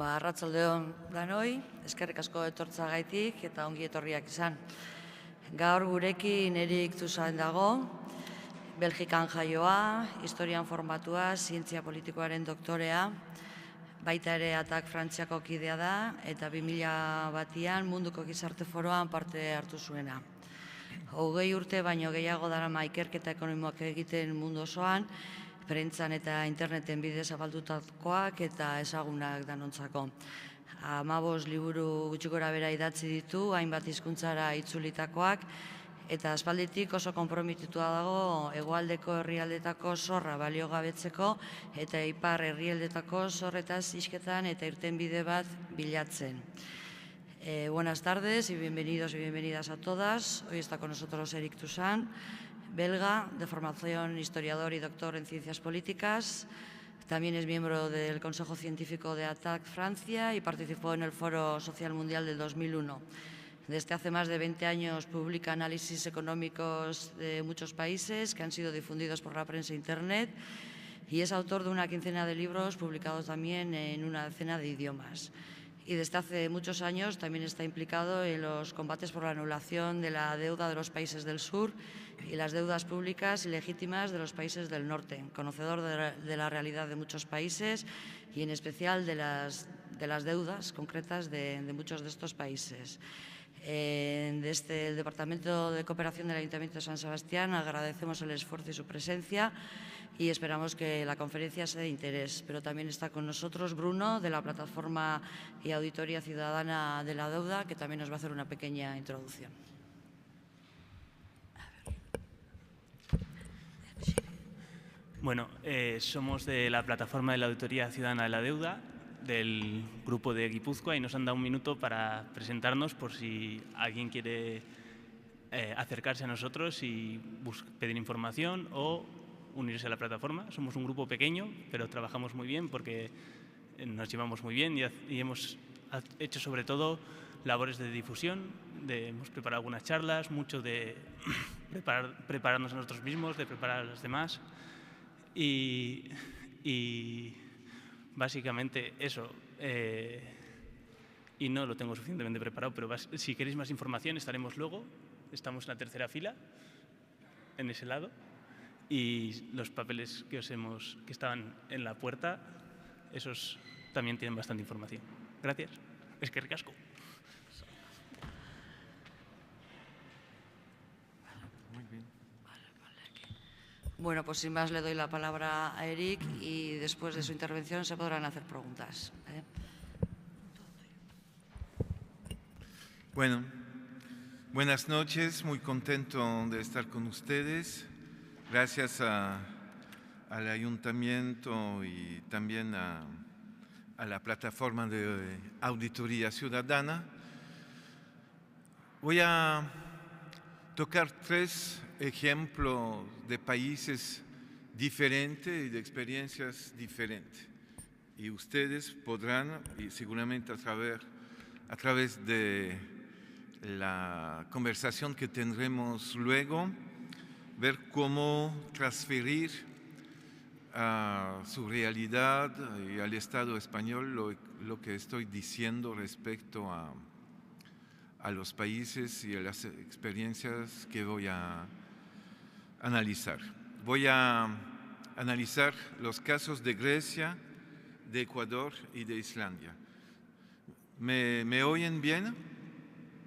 Arratsaldeon danoi, eskerrik asko etortzagaitik eta ongi etorriak izan. Gaur gurekin Erik Toussaint dago, Belgikan jaioa, historian formatua, zientzia politikoaren doktorea, baita ere ATTAC Frantziako kidea da eta 2001an munduko gizarte foroan parte hartu zuena. 20 urte baino gehiago darama ikerketa ekonomikoak egiten mundu osoan, prentzan eta interneten bidez zabaldutakoak eta ezagunak danontzako. 15 liburu gutxi gorabehera idatzi ditu, hainbat hizkuntzara itzulitakoak, eta aspalditik oso konprometitua dago hegoaldeko herrialdetako zorra baliogabetzeko eta ipar herrialdetako zorretaz hizketan eta irtenbide bat bilatzen. Buenas tardes y bienvenidos y bienvenidas a todas. Hoy está con nosotros Erik Toussaint, belga, de formación historiador y doctor en ciencias políticas. También es miembro del Consejo Científico de ATTAC Francia y participó en el Foro Social Mundial del 2001. Desde hace más de 20 años publica análisis económicos de muchos países que han sido difundidos por la prensa e Internet y es autor de una quincena de libros publicados también en una decena de idiomas. Y desde hace muchos años también está implicado en los combates por la anulación de la deuda de los países del sur y las deudas públicas y legítimas de los países del norte, conocedor de la realidad de muchos países y en especial de las deudas concretas de muchos de estos países. Desde el Departamento de Cooperación del Ayuntamiento de San Sebastián agradecemos el esfuerzo y su presencia y esperamos que la conferencia sea de interés. Pero también está con nosotros Bruno, de la Plataforma y Auditoría Ciudadana de la Deuda, que también nos va a hacer una pequeña introducción. Bueno, somos de la Plataforma de la Auditoría Ciudadana de la Deuda, del grupo de Guipúzcoa, y nos han dado un minuto para presentarnos por si alguien quiere acercarse a nosotros y pedir información o unirse a la plataforma. Somos un grupo pequeño, pero trabajamos muy bien porque nos llevamos muy bien y hemos hecho sobre todo labores de difusión, hemos preparado algunas charlas, mucho de prepararnos a nosotros mismos, de preparar a los demás y básicamente eso. Y no lo tengo suficientemente preparado, pero si queréis más información estaremos luego. Estamos en la tercera fila, en ese lado. Y los papeles que estaban en la puerta, esos también tienen bastante información. Gracias. Eskerrik asko. Muy bien. Bueno, pues sin más le doy la palabra a Erik y después de su intervención se podrán hacer preguntas. Bueno, buenas noches, muy contento de estar con ustedes. Gracias al Ayuntamiento y también a la Plataforma de Auditoría Ciudadana. Voy a tocar 3 ejemplos de países diferentes y de experiencias diferentes. Y ustedes podrán, y seguramente a través de la conversación que tendremos luego, ver cómo transferir a su realidad y al Estado español lo que estoy diciendo respecto a los países y a las experiencias que voy a analizar. Voy a analizar los casos de Grecia, de Ecuador y de Islandia. ¿Me oyen bien?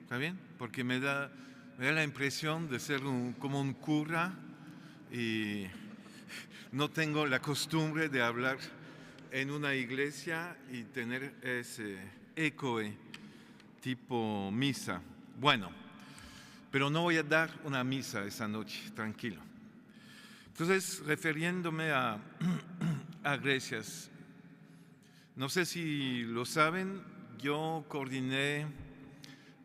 ¿Está bien? Porque me da la impresión de ser como un cura y no tengo la costumbre de hablar en una iglesia y tener ese eco tipo misa. Bueno, pero no voy a dar una misa esa noche, tranquilo. Entonces, refiriéndome a Grecia, no sé si lo saben, yo coordiné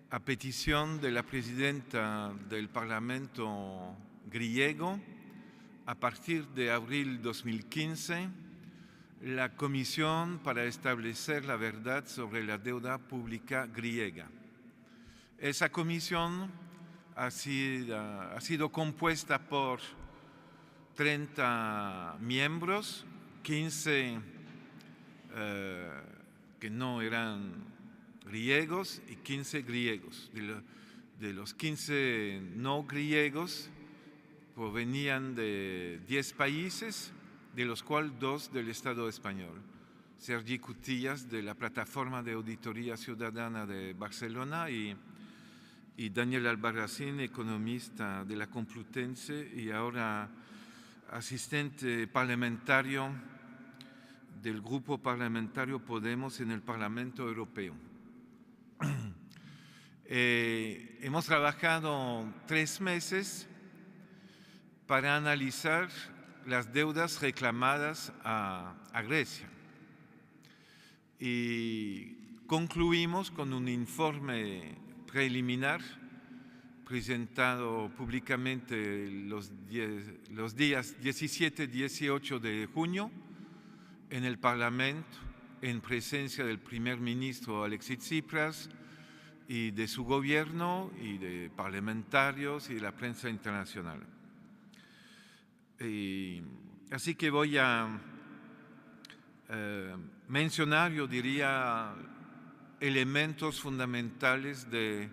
a petición de la presidenta del Parlamento griego, a partir de abril 2015, la Comisión para establecer la verdad sobre la deuda pública griega. Esa comisión ha sido compuesta por 30 miembros, 15 que no eran griegos y 15 griegos. De los 15 no griegos provenían de 10 países, de los cuales 2 del Estado español. Sergi Cutillas, de la Plataforma de Auditoría Ciudadana de Barcelona, y Daniel Albarracín, economista de la Complutense y ahora asistente parlamentario del Grupo Parlamentario Podemos en el Parlamento Europeo. Hemos trabajado 3 meses para analizar las deudas reclamadas a Grecia y concluimos con un informe preliminar presentado públicamente los días 17 y 18 de junio en el Parlamento, en presencia del primer ministro Alexis Tsipras y de su gobierno y de parlamentarios y de la prensa internacional. Así que voy a mencionar, yo diría, elementos fundamentales de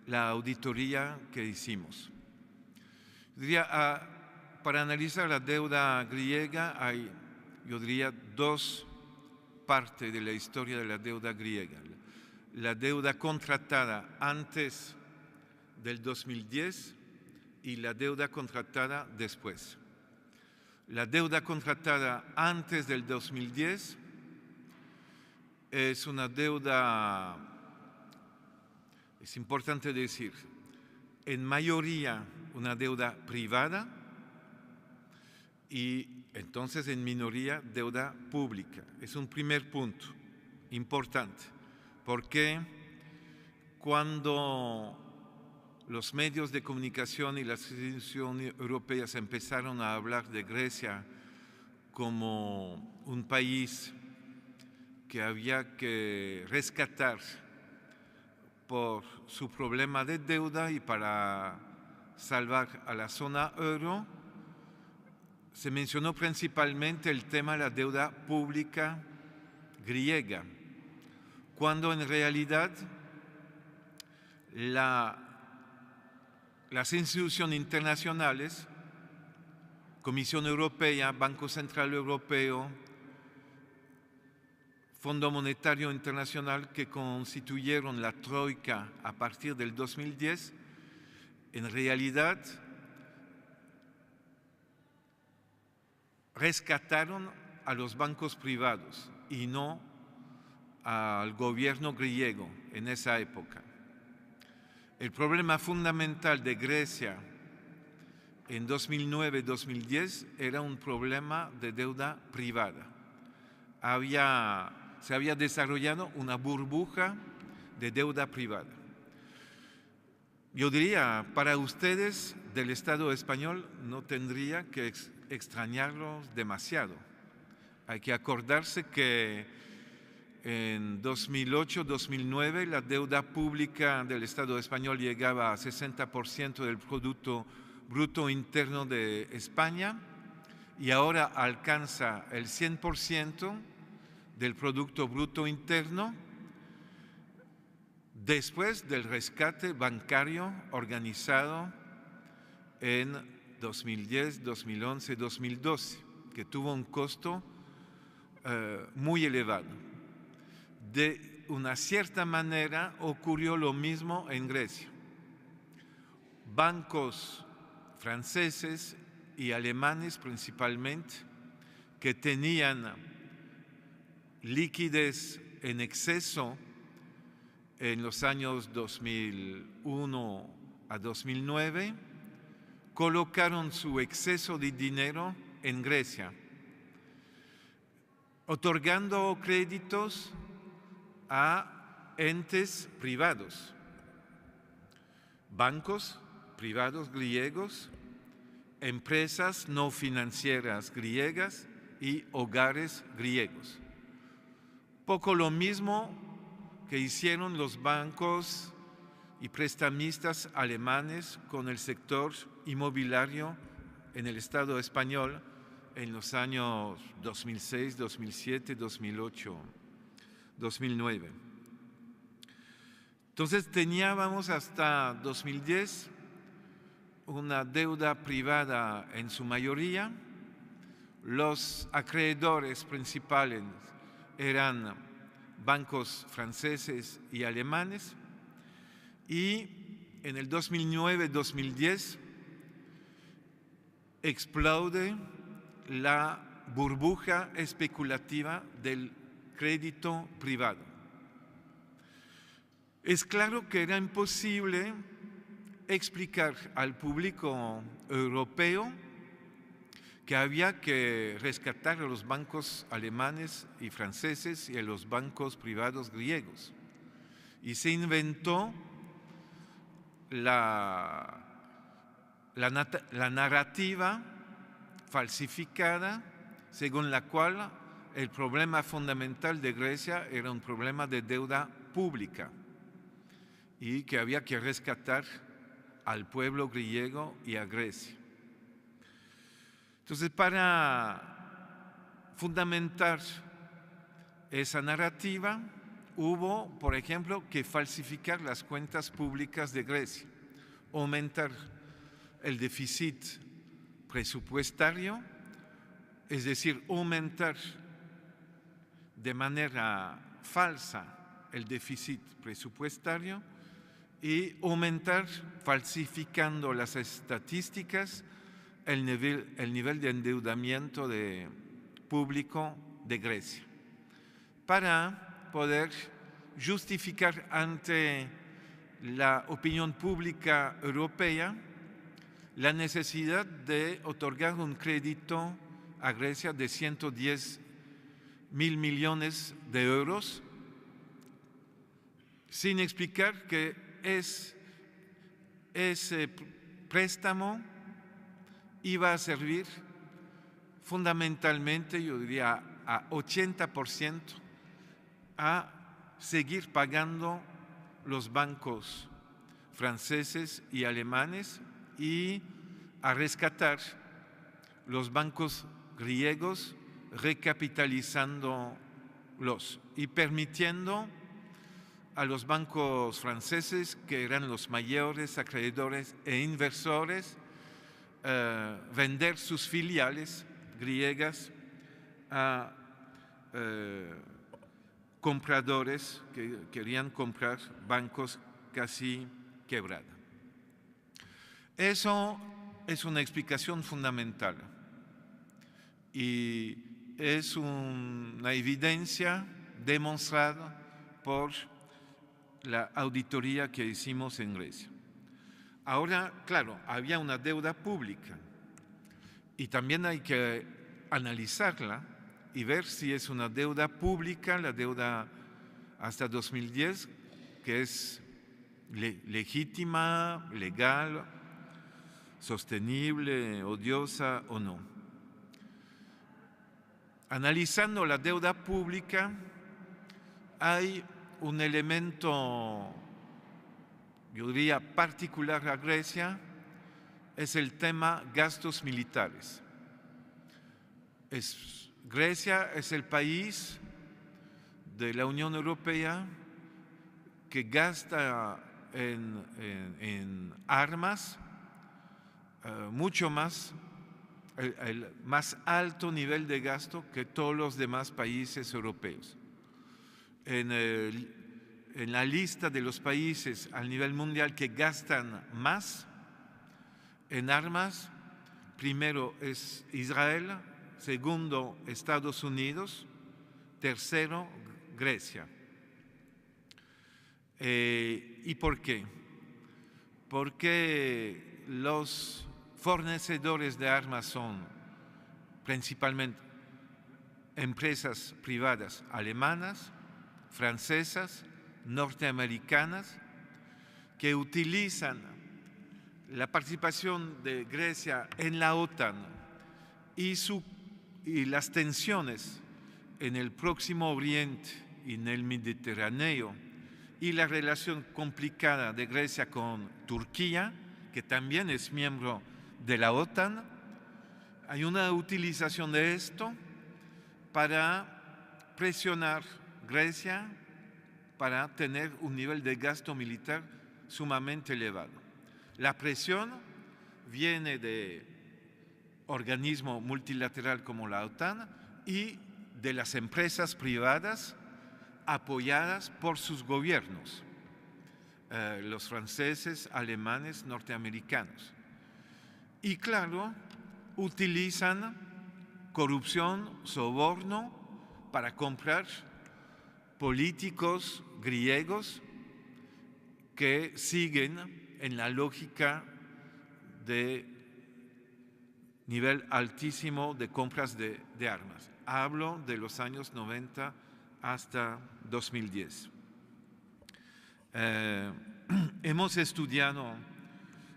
la auditoría que hicimos. Para analizar la deuda griega hay, yo diría, 2 partes de la historia de la deuda griega. La deuda contratada antes del 2010 y la deuda contratada después. La deuda contratada antes del 2010 es una deuda, es importante decir, en mayoría una deuda privada y entonces en minoría deuda pública. Es un primer punto importante, porque cuando los medios de comunicación y las instituciones europeas empezaron a hablar de Grecia como un país que había que rescatar por su problema de deuda y para salvar a la zona euro, se mencionó principalmente el tema de la deuda pública griega, cuando en realidad las instituciones internacionales, Comisión Europea, Banco Central Europeo, Fondo Monetario Internacional, que constituyeron la Troika a partir del 2010, en realidad rescataron a los bancos privados y no al gobierno griego en esa época. El problema fundamental de Grecia en 2009-2010 era un problema de deuda privada. Se había desarrollado una burbuja de deuda privada. Yo diría, para ustedes del Estado español no tendría que extrañarlos demasiado. Hay que acordarse que en 2008-2009 la deuda pública del Estado español llegaba a 60% del Producto Bruto Interno de España y ahora alcanza el 100% del Producto Bruto Interno después del rescate bancario organizado en 2010, 2011, 2012, que tuvo un costo muy elevado. De una cierta manera ocurrió lo mismo en Grecia. Bancos franceses y alemanes principalmente, que tenían liquidez en exceso en los años 2001 a 2009, colocaron su exceso de dinero en Grecia, otorgando créditos a entes privados, bancos privados griegos, empresas no financieras griegas y hogares griegos. Poco lo mismo que hicieron los bancos y prestamistas alemanes con el sector inmobiliario en el Estado español en los años 2006, 2007, 2008, 2009. Entonces teníamos hasta 2010 una deuda privada en su mayoría. Los acreedores principales eran bancos franceses y alemanes, y en el 2009-2010 explode la burbuja especulativa del crédito privado. Es claro que era imposible explicar al público europeo que había que rescatar a los bancos alemanes y franceses y a los bancos privados griegos. Y se inventó la narrativa falsificada según la cual el problema fundamental de Grecia era un problema de deuda pública y que había que rescatar al pueblo griego y a Grecia. Entonces, para fundamentar esa narrativa, hubo, por ejemplo, que falsificar las cuentas públicas de Grecia, aumentar el déficit presupuestario, es decir, aumentar de manera falsa el déficit presupuestario y aumentar, falsificando las estadísticas, el nivel de endeudamiento público de Grecia, para poder justificar ante la opinión pública europea la necesidad de otorgar un crédito a Grecia de 110.000 millones de euros, sin explicar que ese préstamo iba a servir fundamentalmente, yo diría a 80%, a seguir pagando los bancos franceses y alemanes y a rescatar los bancos griegos, recapitalizándolos y permitiendo a los bancos franceses, que eran los mayores acreedores e inversores, vender sus filiales griegas a compradores que querían comprar bancos casi quebrados. Eso es una explicación fundamental y es una evidencia demostrada por la auditoría que hicimos en Grecia. Ahora, claro, había una deuda pública y también hay que analizarla y ver si es una deuda pública, la deuda hasta 2010, que es legítima, legal, sostenible, odiosa o no. Analizando la deuda pública, hay un elemento, yo diría, particular a Grecia, es el tema gastos militares. Grecia es el país de la Unión Europea que gasta en armas mucho más, el más alto nivel de gasto que todos los demás países europeos. En la lista de los países a nivel mundial que gastan más en armas, primero es Israel, segundo Estados Unidos, tercero Grecia. ¿Y por qué? Porque los fornecedores de armas son principalmente empresas privadas alemanas, francesas, norteamericanas, que utilizan la participación de Grecia en la OTAN y las tensiones en el Próximo Oriente y en el Mediterráneo y la relación complicada de Grecia con Turquía, que también es miembro de la OTAN. Hay una utilización de esto para presionar Grecia para tener un nivel de gasto militar sumamente elevado. La presión viene de organismos multilaterales como la OTAN y de las empresas privadas apoyadas por sus gobiernos, los franceses, alemanes, norteamericanos. Y claro, utilizan corrupción, soborno para comprar políticos griegos que siguen en la lógica de nivel altísimo de compras de armas. Hablo de los años 90 hasta 2010. Hemos estudiado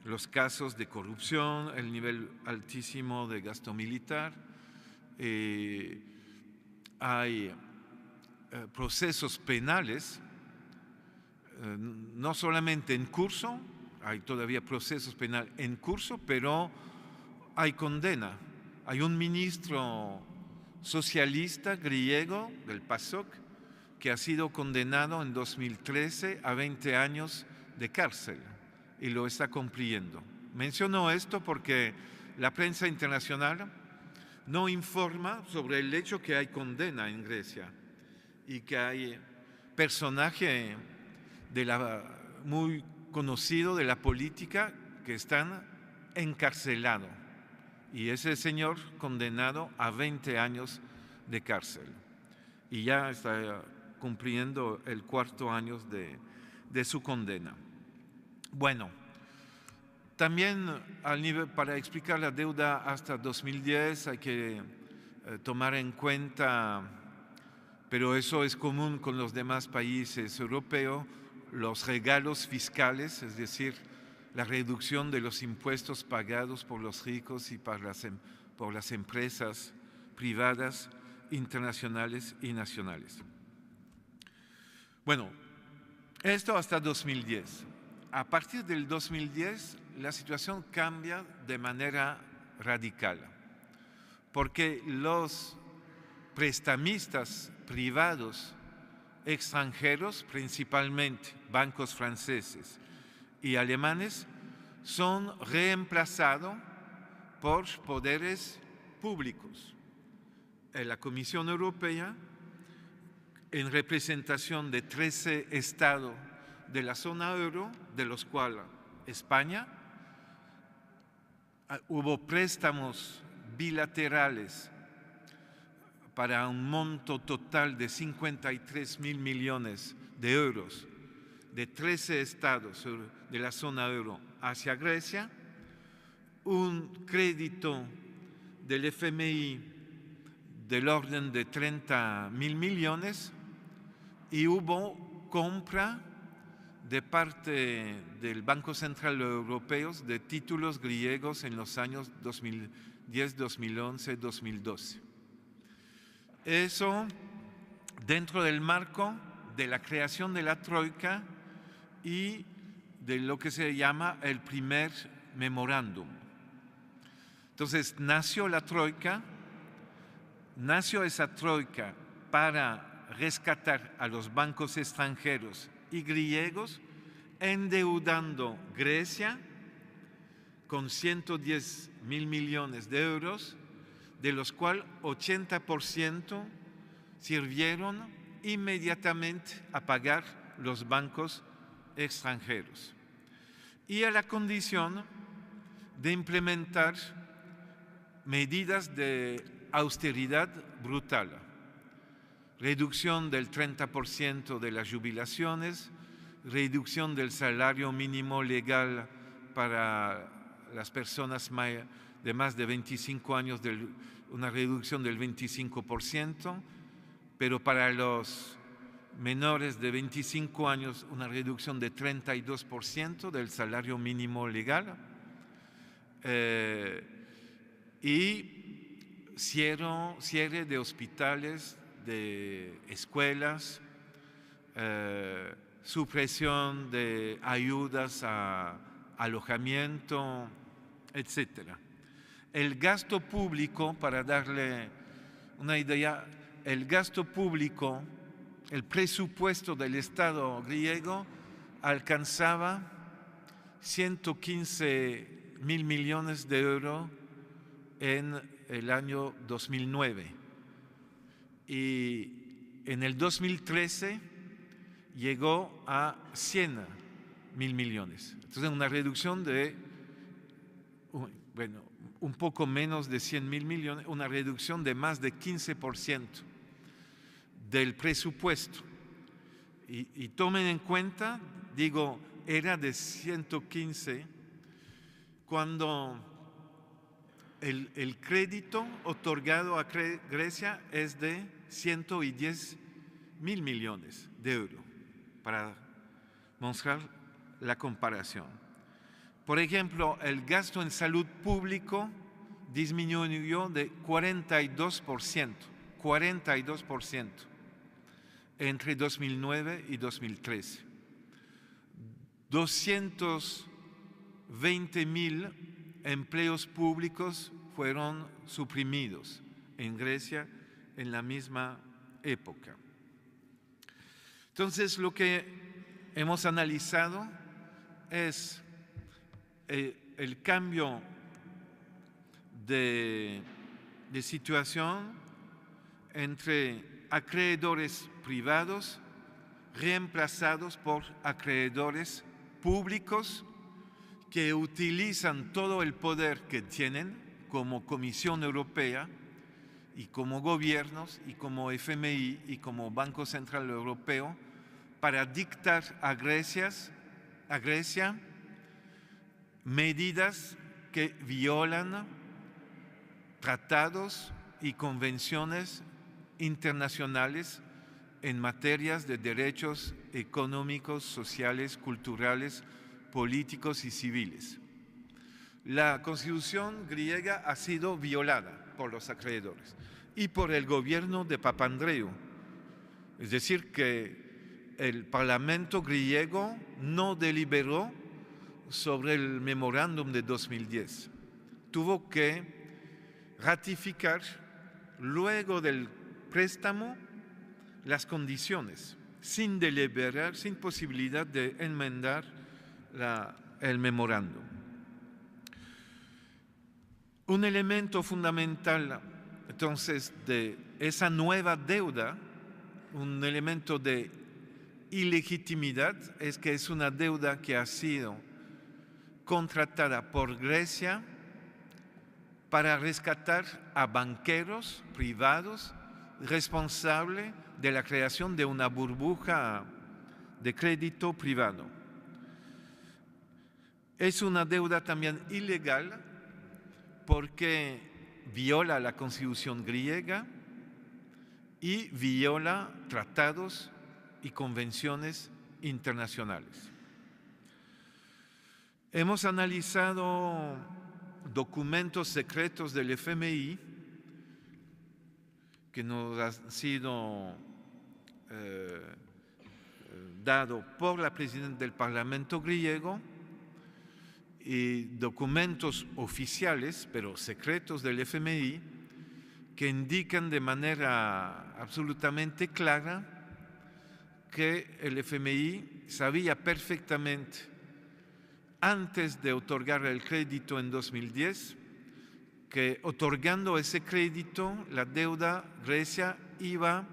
los casos de corrupción, el nivel altísimo de gasto militar. Hay procesos penales, no solamente en curso, hay todavía procesos penales en curso, pero hay condena. Hay un ministro socialista griego del PASOK que ha sido condenado en 2013 a 20 años de cárcel y lo está cumpliendo. Menciono esto porque la prensa internacional no informa sobre el hecho que hay condena en Grecia y que hay personaje muy conocido de la política que están encarcelados. Y ese señor condenado a 20 años de cárcel. Y ya está cumpliendo el 4º año de su condena. Bueno, también para explicar la deuda hasta 2010 hay que tomar en cuenta, pero eso es común con los demás países europeos, los regalos fiscales, es decir, la reducción de los impuestos pagados por los ricos y por las empresas privadas, internacionales y nacionales. Bueno, esto hasta 2010. A partir del 2010, la situación cambia de manera radical, porque los prestamistas privados extranjeros, principalmente bancos franceses y alemanes, son reemplazados por poderes públicos. La Comisión Europea, en representación de 13 estados de la zona euro, de los cuales España, hubo préstamos bilaterales para un monto total de 53.000 millones de euros de 13 estados de la zona euro hacia Grecia, un crédito del FMI del orden de 30.000 millones y hubo compra de parte del Banco Central Europeo de títulos griegos en los años 2010, 2011, 2012. Eso dentro del marco de la creación de la Troika y de lo que se llama el primer memorándum. Entonces nació la Troika, nació esa Troika para rescatar a los bancos extranjeros y griegos, endeudando Grecia con 110.000 millones de euros, de los cuales 80% sirvieron inmediatamente a pagar los bancos extranjeros y a la condición de implementar medidas de austeridad brutal, reducción del 30% de las jubilaciones, reducción del salario mínimo legal para las personas de más de 25 años, una reducción del 25%, pero para los menores de 25 años una reducción de 32% del salario mínimo legal y cierre de hospitales, de escuelas, supresión de ayudas a alojamiento, etc. El gasto público, para darle una idea, el gasto público el presupuesto del Estado griego alcanzaba 115.000 millones de euros en el año 2009. Y en el 2013 llegó a 100.000 millones. Entonces, una reducción de, un poco menos de 100.000 millones, una reducción de más de 15% del presupuesto. Y tomen en cuenta, digo, era de 115 cuando el crédito otorgado a Grecia es de 110.000 millones de euros, para mostrar la comparación. Por ejemplo, el gasto en salud público disminuyó de 42% entre 2009 y 2013. 220.000 empleos públicos fueron suprimidos en Grecia en la misma época. Entonces, lo que hemos analizado es el cambio de situación entre acreedores privados reemplazados por acreedores públicos que utilizan todo el poder que tienen como Comisión Europea y como gobiernos y como FMI y como Banco Central Europeo para dictar a Grecia medidas que violan tratados y convenciones internacionales en materias de derechos económicos, sociales, culturales, políticos y civiles. La Constitución griega ha sido violada por los acreedores y por el gobierno de Papandreou. Es decir, que el Parlamento griego no deliberó sobre el memorándum de 2010. Tuvo que ratificar luego del préstamo las condiciones, sin deliberar, sin posibilidad de enmendar el memorándum. Un elemento fundamental, entonces, de esa nueva deuda, un elemento de ilegitimidad, es que es una deuda que ha sido contratada por Grecia para rescatar a banqueros privados responsables de la creación de una burbuja de crédito privado. Es una deuda también ilegal porque viola la Constitución griega y viola tratados y convenciones internacionales. Hemos analizado documentos secretos del FMI que nos han sido dados por la presidenta del Parlamento griego y documentos oficiales, pero secretos del FMI, que indican de manera absolutamente clara que el FMI sabía perfectamente, antes de otorgar el crédito en 2010, que otorgando ese crédito, la deuda Grecia iba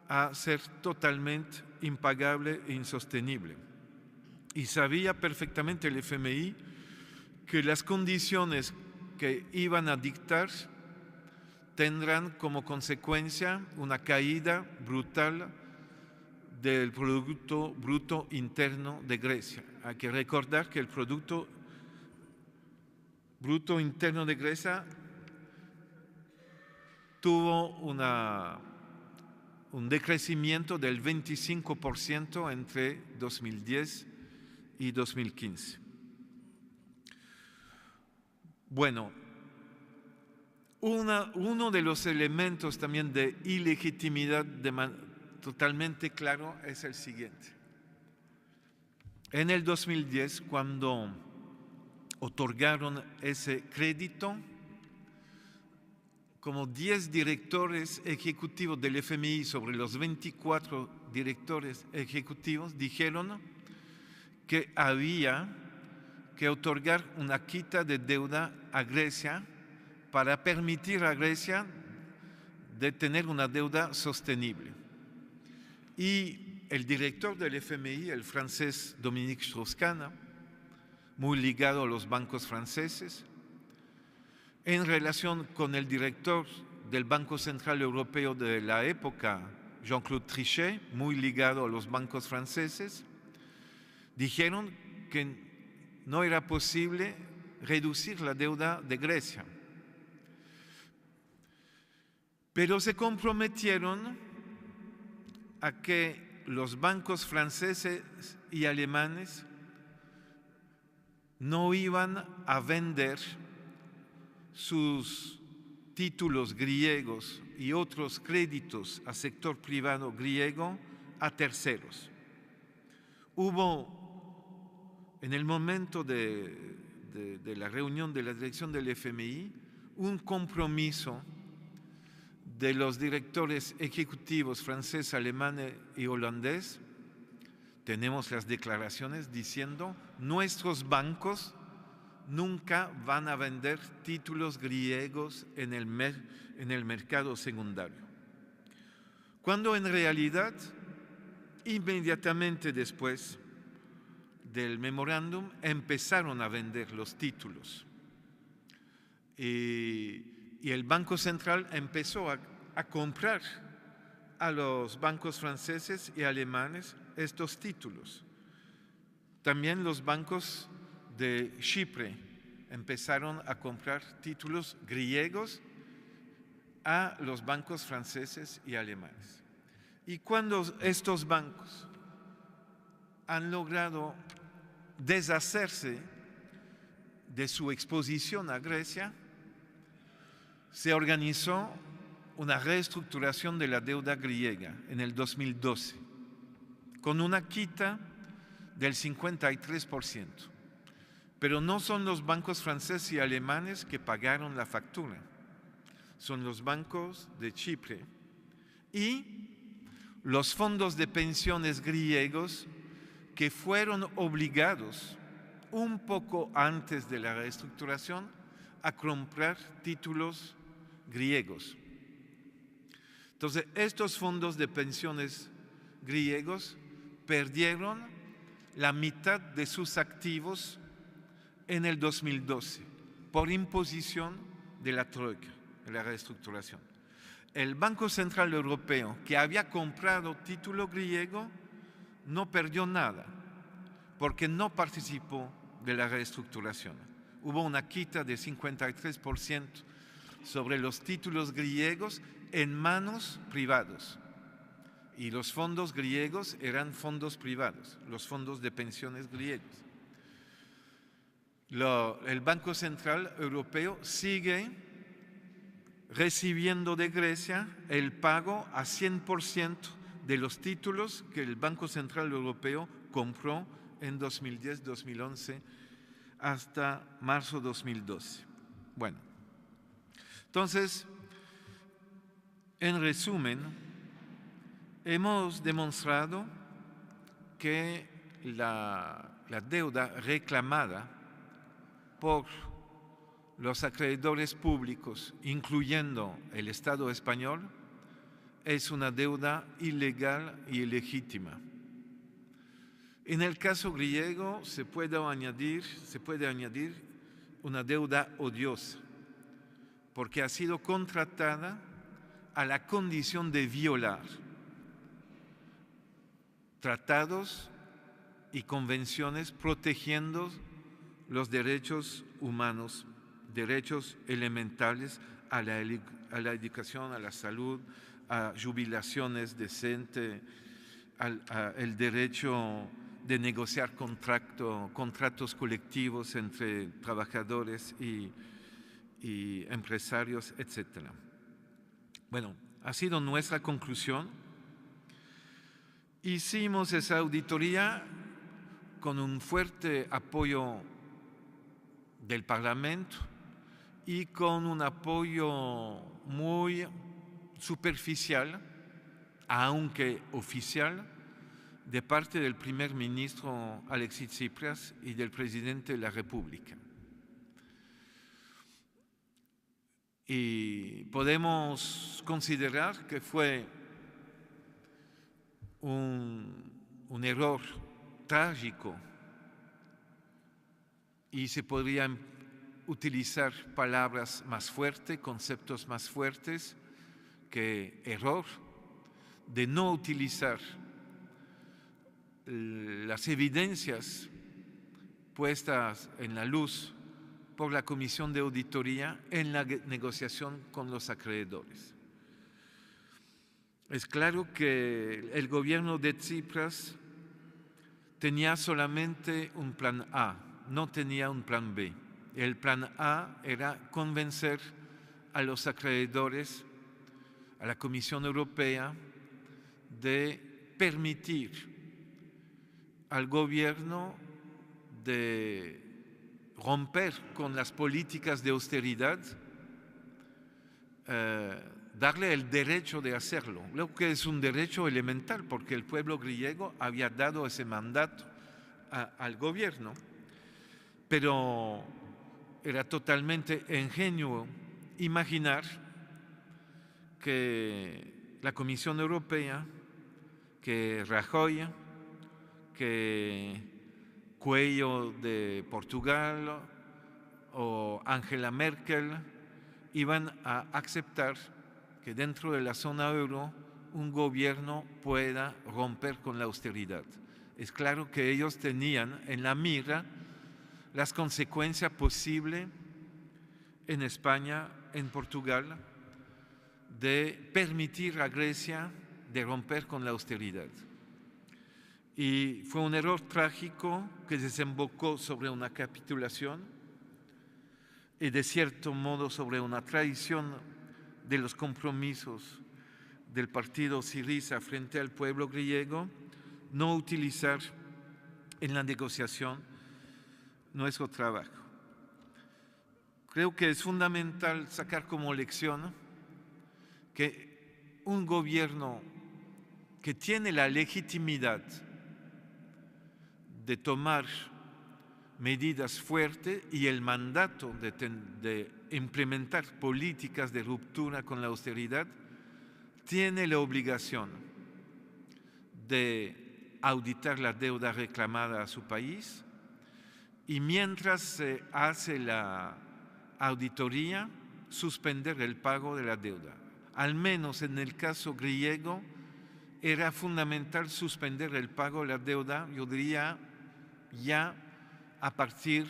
a ser totalmente impagable e insostenible. Y sabía perfectamente el FMI que las condiciones que iban a dictar tendrán como consecuencia una caída brutal del Producto Bruto Interno de Grecia. Hay que recordar que el Producto Bruto Interno de Grecia tuvo un decrecimiento del 25% entre 2010 y 2015. Bueno, uno de los elementos también de ilegitimidad totalmente claro es el siguiente. En el 2010, cuando otorgaron ese crédito, como 10 directores ejecutivos del FMI sobre los 24 directores ejecutivos dijeron que había que otorgar una quita de deuda a Grecia para permitir a Grecia de tener una deuda sostenible. Y el director del FMI, el francés Dominique Strauss-Kahn, muy ligado a los bancos franceses, en relación con el director del Banco Central Europeo de la época, Jean-Claude Trichet, muy ligado a los bancos franceses, dijeron que no era posible reducir la deuda de Grecia. Pero se comprometieron a que los bancos franceses y alemanes no iban a vender sus títulos griegos y otros créditos al sector privado griego a terceros. Hubo, en el momento de la reunión de la dirección del FMI, un compromiso de los directores ejecutivos francés, alemán y holandés. Tenemos las declaraciones diciendo: nuestros bancos nunca van a vender títulos griegos en el mercado secundario. Cuando en realidad, inmediatamente después del memorándum, empezaron a vender los títulos. Y el Banco Central empezó a comprar a los bancos franceses y alemanes estos títulos. También los bancos de Chipre empezaron a comprar títulos griegos a los bancos franceses y alemanes. Y cuando estos bancos han logrado deshacerse de su exposición a Grecia, se organizó una reestructuración de la deuda griega en el 2012, con una quita del 53%. Pero no son los bancos franceses y alemanes que pagaron la factura, son los bancos de Chipre y los fondos de pensiones griegos que fueron obligados un poco antes de la reestructuración a comprar títulos griegos. Entonces, estos fondos de pensiones griegos perdieron la mitad de sus activos en el 2012 por imposición de la troika, de la reestructuración. El Banco Central Europeo, que había comprado título griego, no perdió nada porque no participó de la reestructuración. Hubo una quita de 53% sobre los títulos griegos en manos privados. Y los fondos griegos eran fondos privados, los fondos de pensiones griegos. El Banco Central Europeo sigue recibiendo de Grecia el pago a 100% de los títulos que el Banco Central Europeo compró en 2010-2011 hasta marzo 2012. Bueno, entonces, en resumen, hemos demostrado que la deuda reclamada por los acreedores públicos, incluyendo el Estado español, es una deuda ilegal y ilegítima. En el caso griego se puede añadir una deuda odiosa, porque ha sido contratada a la condición de violar tratados y convenciones protegiendo los derechos humanos, derechos elementales a la educación, a la salud, a jubilaciones decentes, el derecho de negociar contratos colectivos entre trabajadores y empresarios, etc. Bueno, ha sido nuestra conclusión. Hicimos esa auditoría con un fuerte apoyo del Parlamento y con un apoyo muy superficial, aunque oficial, de parte del primer ministro Alexis Tsipras y del presidente de la República. Y podemos considerar que fue un error trágico, y se podrían utilizar palabras más fuertes, conceptos más fuertes que error, de no utilizar las evidencias puestas en la luz por la Comisión de Auditoría en la negociación con los acreedores. Es claro que el gobierno de Tsipras tenía solamente un plan A, no tenía un plan B. El plan A era convencer a los acreedores, a la Comisión Europea, de permitir al gobierno de romper con las políticas de austeridad, darle el derecho de hacerlo, lo que es un derecho elemental, porque el pueblo griego había dado ese mandato al gobierno, pero era totalmente ingenuo imaginar que la Comisión Europea, que Rajoy, que Cuello de Portugal o Angela Merkel iban a aceptar que dentro de la zona euro un gobierno pueda romper con la austeridad. Es claro que ellos tenían en la mira las consecuencias posibles en España, en Portugal, de permitir a Grecia de romper con la austeridad. Y fue un error trágico que desembocó sobre una capitulación y de cierto modo sobre una traición de los compromisos del partido Syriza frente al pueblo griego, no utilizar en la negociación nuestro trabajo. Creo que es fundamental sacar como lección que un gobierno que tiene la legitimidad de tomar medidas fuertes y el mandato de implementar políticas de ruptura con la austeridad, tiene la obligación de auditar la deuda reclamada a su país y mientras se hace la auditoría, suspender el pago de la deuda. Al menos en el caso griego era fundamental suspender el pago de la deuda, yo diría ya a partir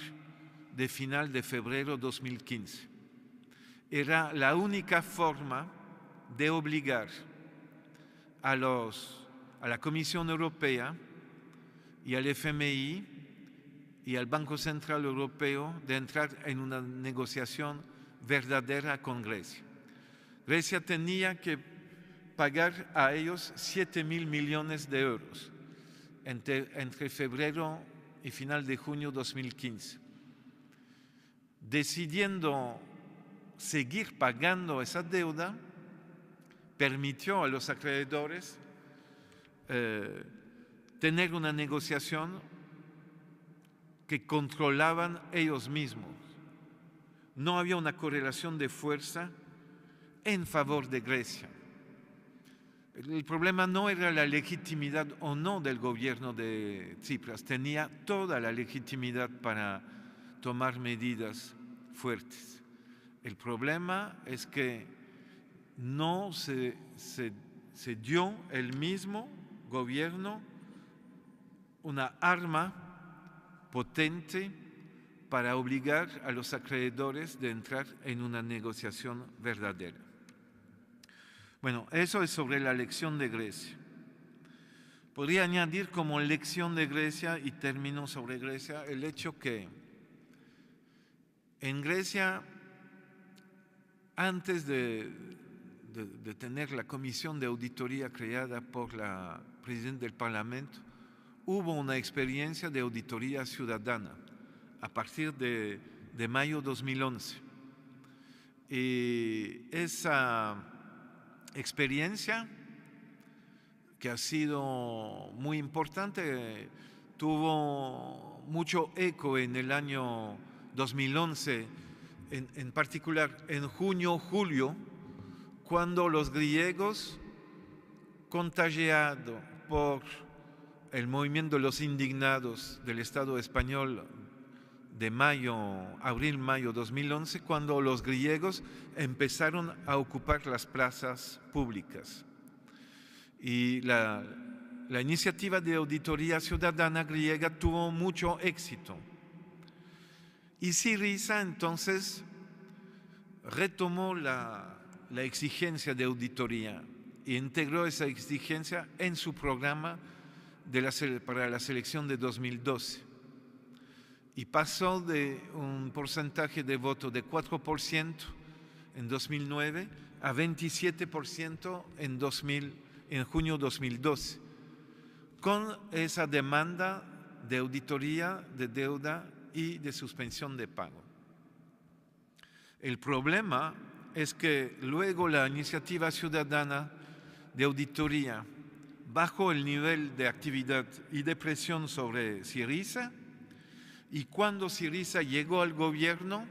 de final de febrero 2015. Era la única forma de obligar a la Comisión Europea y al FMI y al Banco Central Europeo de entrar en una negociación verdadera con Grecia. Grecia tenía que pagar a ellos 7.000 millones de euros entre febrero y final de junio 2015. Decidiendo seguir pagando esa deuda, permitió a los acreedores tener una negociación que controlaban ellos mismos. No había una correlación de fuerza en favor de Grecia. El problema no era la legitimidad o no del gobierno de Tsipras, tenía toda la legitimidad para tomar medidas fuertes. El problema es que no se dio el mismo gobierno una arma potente para obligar a los acreedores de entrar en una negociación verdadera. Bueno, eso es sobre la lección de Grecia. Podría añadir como lección de Grecia, y termino sobre Grecia, el hecho que en Grecia, antes de tener la comisión de auditoría creada por la presidenta del Parlamento, hubo una experiencia de auditoría ciudadana a partir de mayo 2011. Y esa experiencia, que ha sido muy importante, tuvo mucho eco en el año 2011, en particular en junio, julio, cuando los griegos, contagiados por el movimiento de los indignados del Estado español de abril-mayo 2011, cuando los griegos empezaron a ocupar las plazas públicas. Y la iniciativa de auditoría ciudadana griega tuvo mucho éxito. Y Syriza entonces retomó la exigencia de auditoría e integró esa exigencia en su programa para la selección de 2012. Y pasó de un porcentaje de voto de 4% en 2009 a 27% en junio 2012, con esa demanda de auditoría de deuda y de suspensión de pago. El problema es que luego la iniciativa ciudadana de auditoría bajó el nivel de actividad y de presión sobre Syriza, y cuando Syriza llegó al gobierno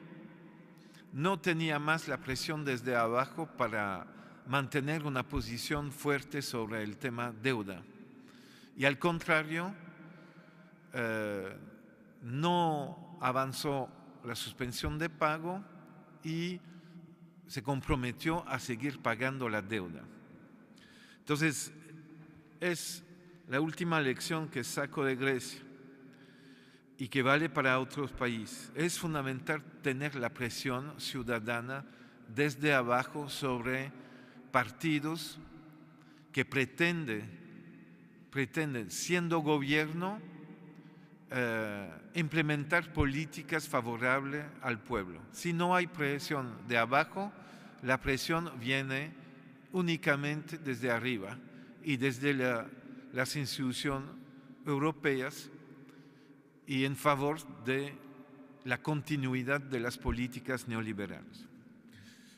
no tenía más la presión desde abajo para mantener una posición fuerte sobre el tema deuda. Y al contrario, no avanzó la suspensión de pago y se comprometió a seguir pagando la deuda. Entonces, es la última lección que saco de Grecia y que vale para otros países. Es fundamental tener la presión ciudadana desde abajo sobre partidos que pretenden, siendo gobierno, implementar políticas favorables al pueblo. Si no hay presión de abajo, la presión viene únicamente desde arriba y desde las instituciones europeas y en favor de la continuidad de las políticas neoliberales.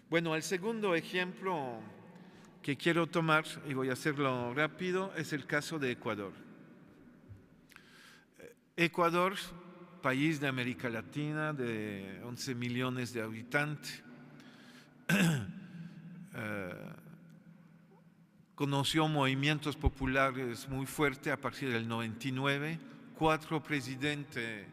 Bueno, el segundo ejemplo que quiero tomar, y voy a hacerlo rápido, es el caso de Ecuador. Ecuador, país de América Latina de 11 millones de habitantes, conoció movimientos populares muy fuertes a partir del 99. 4 presidentes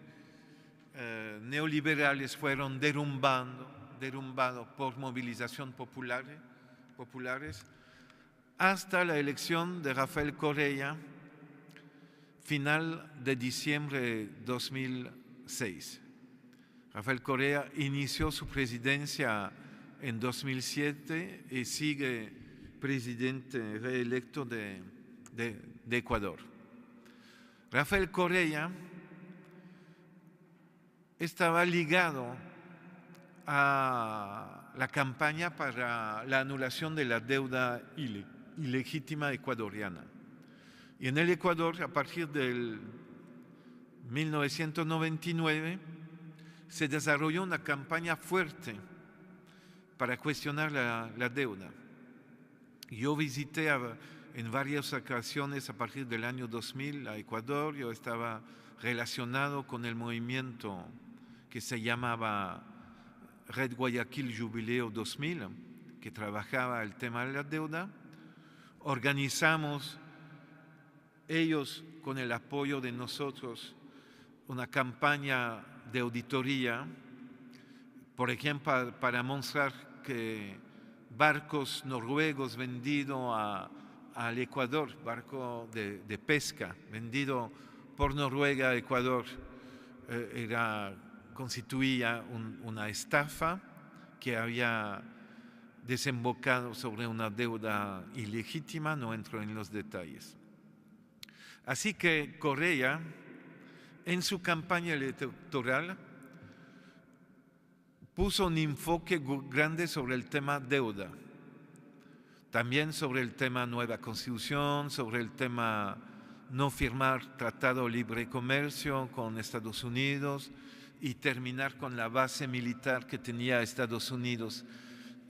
neoliberales fueron derrumbados por movilización populares hasta la elección de Rafael Correa, final de diciembre de 2006. Rafael Correa inició su presidencia en 2007 y sigue presidente reelecto de Ecuador. Rafael Correa estaba ligado a la campaña para la anulación de la deuda ilegítima ecuatoriana. Y en el Ecuador, a partir del 1999, se desarrolló una campaña fuerte para cuestionar la deuda. Yo visité en varias ocasiones a partir del año 2000 a Ecuador. Yo estaba relacionado con el movimiento que se llamaba Red Guayaquil Jubileo 2000, que trabajaba el tema de la deuda. Organizamos, ellos con el apoyo de nosotros, una campaña de auditoría, por ejemplo, para mostrar que barcos noruegos vendidos al Ecuador, barco de pesca vendido por Noruega a Ecuador, constituía una estafa que había desembocado sobre una deuda ilegítima. No entro en los detalles. Así que Correa, en su campaña electoral, puso un enfoque grande sobre el tema deuda, también sobre el tema nueva constitución, sobre el tema no firmar tratado de libre comercio con Estados Unidos y terminar con la base militar que tenía Estados Unidos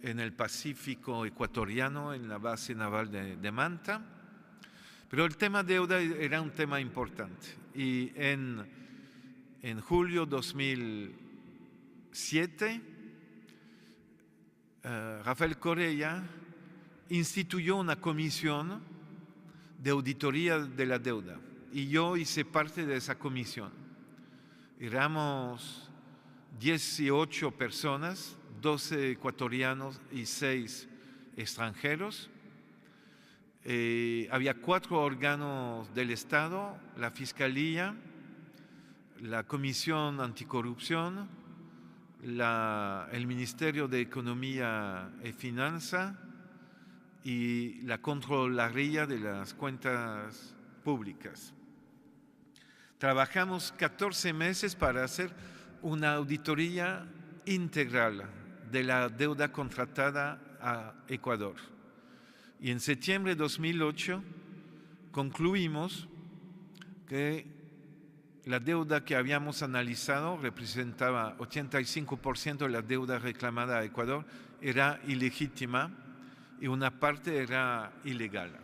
en el Pacífico ecuatoriano, en la base naval de Manta. Pero el tema deuda era un tema importante. Y en julio 2007, Rafael Correa instituyó una comisión de auditoría de la deuda. Y yo hice parte de esa comisión. Éramos 18 personas, 12 ecuatorianos y 6 extranjeros. Había 4 órganos del Estado: la Fiscalía, la Comisión Anticorrupción, el Ministerio de Economía y Finanza y la Contraloría de las Cuentas Públicas. Trabajamos 14 meses para hacer una auditoría integral de la deuda contratada a Ecuador. Y en septiembre de 2008 concluimos que la deuda que habíamos analizado representaba 85% de la deuda reclamada a Ecuador, era ilegítima y una parte era ilegal.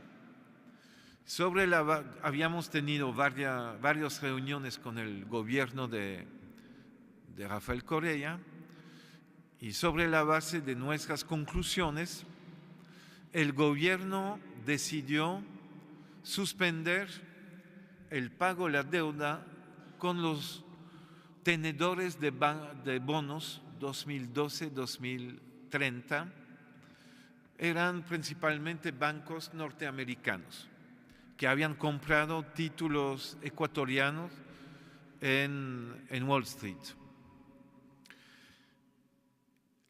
Habíamos tenido varias reuniones con el gobierno de Rafael Correa, y sobre la base de nuestras conclusiones, el gobierno decidió suspender el pago de la deuda con los tenedores de bonos 2012-2030. Eran principalmente bancos norteamericanos que habían comprado títulos ecuatorianos en Wall Street.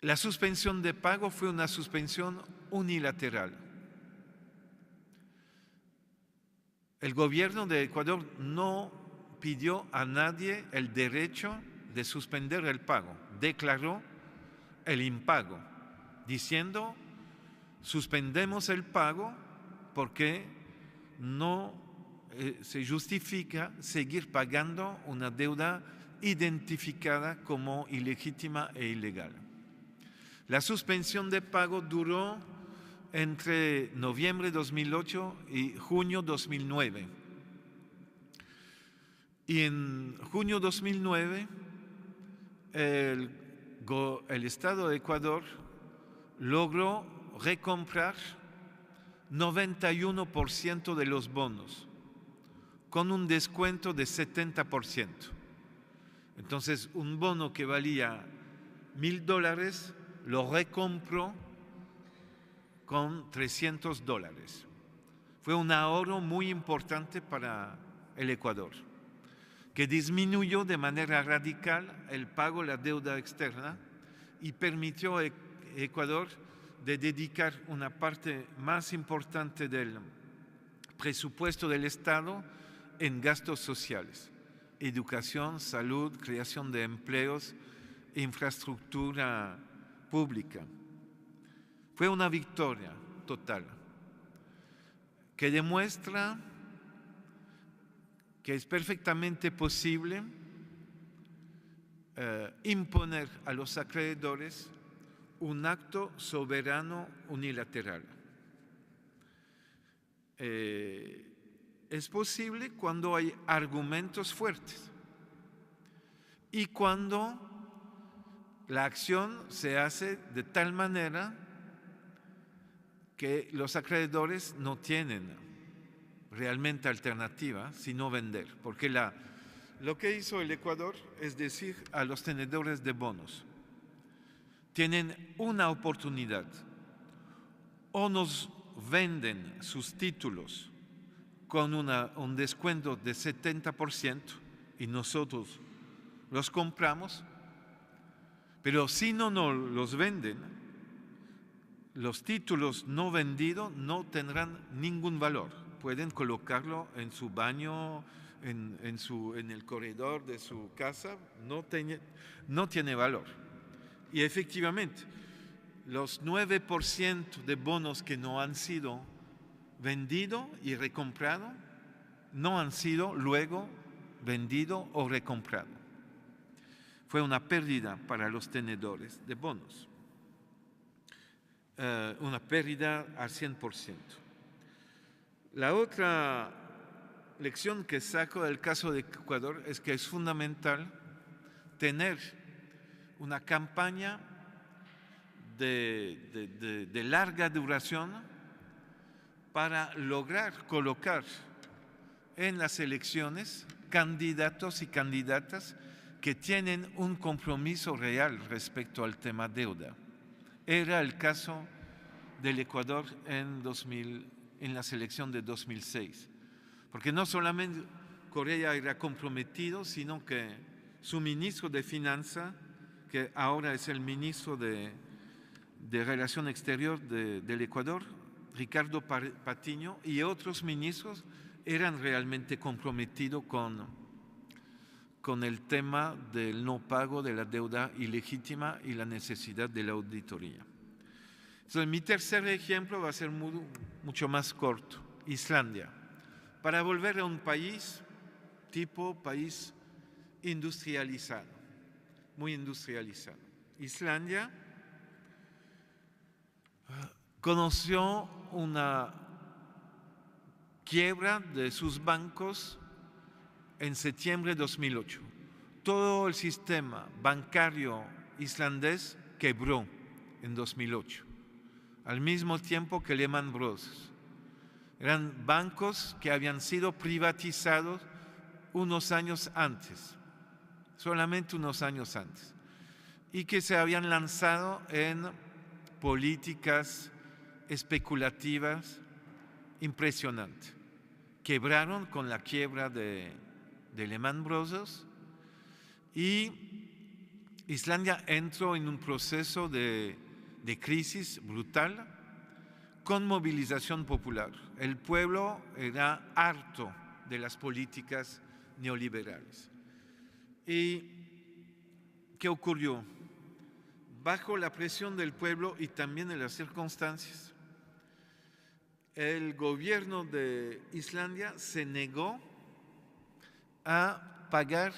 La suspensión de pago fue una suspensión unilateral. El gobierno de Ecuador no pidió a nadie el derecho de suspender el pago, declaró el impago, diciendo: suspendemos el pago porque no se justifica seguir pagando una deuda identificada como ilegítima e ilegal. La suspensión de pago duró entre noviembre de 2008 y junio de 2009. Y en junio de 2009, el Estado de Ecuador logró recomprar 91% de los bonos, con un descuento de 70%. Entonces, un bono que valía $1,000 lo recompró con $300. Fue un ahorro muy importante para el Ecuador, que disminuyó de manera radical el pago de la deuda externa y permitió a Ecuador de dedicar una parte más importante del presupuesto del Estado en gastos sociales: educación, salud, creación de empleos, infraestructura pública. Fue una victoria total que demuestra que es perfectamente posible imponer a los acreedores un acto soberano unilateral. Es posible cuando hay argumentos fuertes y cuando la acción se hace de tal manera que los acreedores no tienen realmente alternativa sino vender. Porque lo que hizo el Ecuador es decir a los tenedores de bonos: tienen una oportunidad, o nos venden sus títulos con un descuento de 70% y nosotros los compramos, pero si no nos los venden, los títulos no vendidos no tendrán ningún valor. Pueden colocarlo en su baño, en el corredor de su casa, no tiene valor. Y efectivamente, los 9% de bonos que no han sido vendidos y recomprados no han sido luego vendidos o recomprados. Fue una pérdida para los tenedores de bonos. una pérdida al 100%. La otra lección que saco del caso de Ecuador es que es fundamental tener una campaña de larga duración para lograr colocar en las elecciones candidatos y candidatas que tienen un compromiso real respecto al tema deuda. Era el caso del Ecuador en la elección de 2006, porque no solamente Correa era comprometido, sino que su ministro de Finanzas, que ahora es el ministro de Relación Exterior del Ecuador, Ricardo Patiño, y otros ministros eran realmente comprometidos con el tema del no pago de la deuda ilegítima y la necesidad de la auditoría. Entonces, mi tercer ejemplo va a ser mucho más corto, Islandia. Para volver a un país país industrializado, muy industrializado. Islandia conoció una quiebra de sus bancos en septiembre de 2008. Todo el sistema bancario islandés quebró en 2008, al mismo tiempo que Lehman Brothers. Eran bancos que habían sido privatizados unos años antes, solamente unos años antes, y que se habían lanzado en políticas especulativas impresionantes. Quebraron con la quiebra de Lehman Brothers y Islandia entró en un proceso de crisis brutal con movilización popular. El pueblo era harto de las políticas neoliberales. ¿Y qué ocurrió? Bajo la presión del pueblo y también de las circunstancias, el gobierno de Islandia se negó a pagar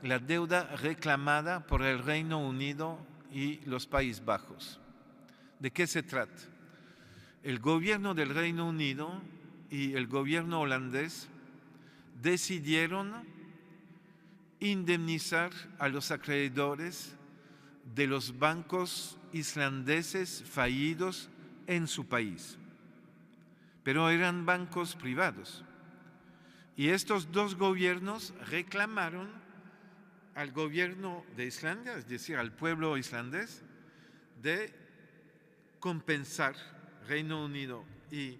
la deuda reclamada por el Reino Unido y los Países Bajos. ¿De qué se trata? El gobierno del Reino Unido y el gobierno holandés decidieron indemnizar a los acreedores de los bancos islandeses fallidos en su país, pero eran bancos privados. Y estos dos gobiernos reclamaron al gobierno de Islandia, es decir, al pueblo islandés, de compensar Reino Unido y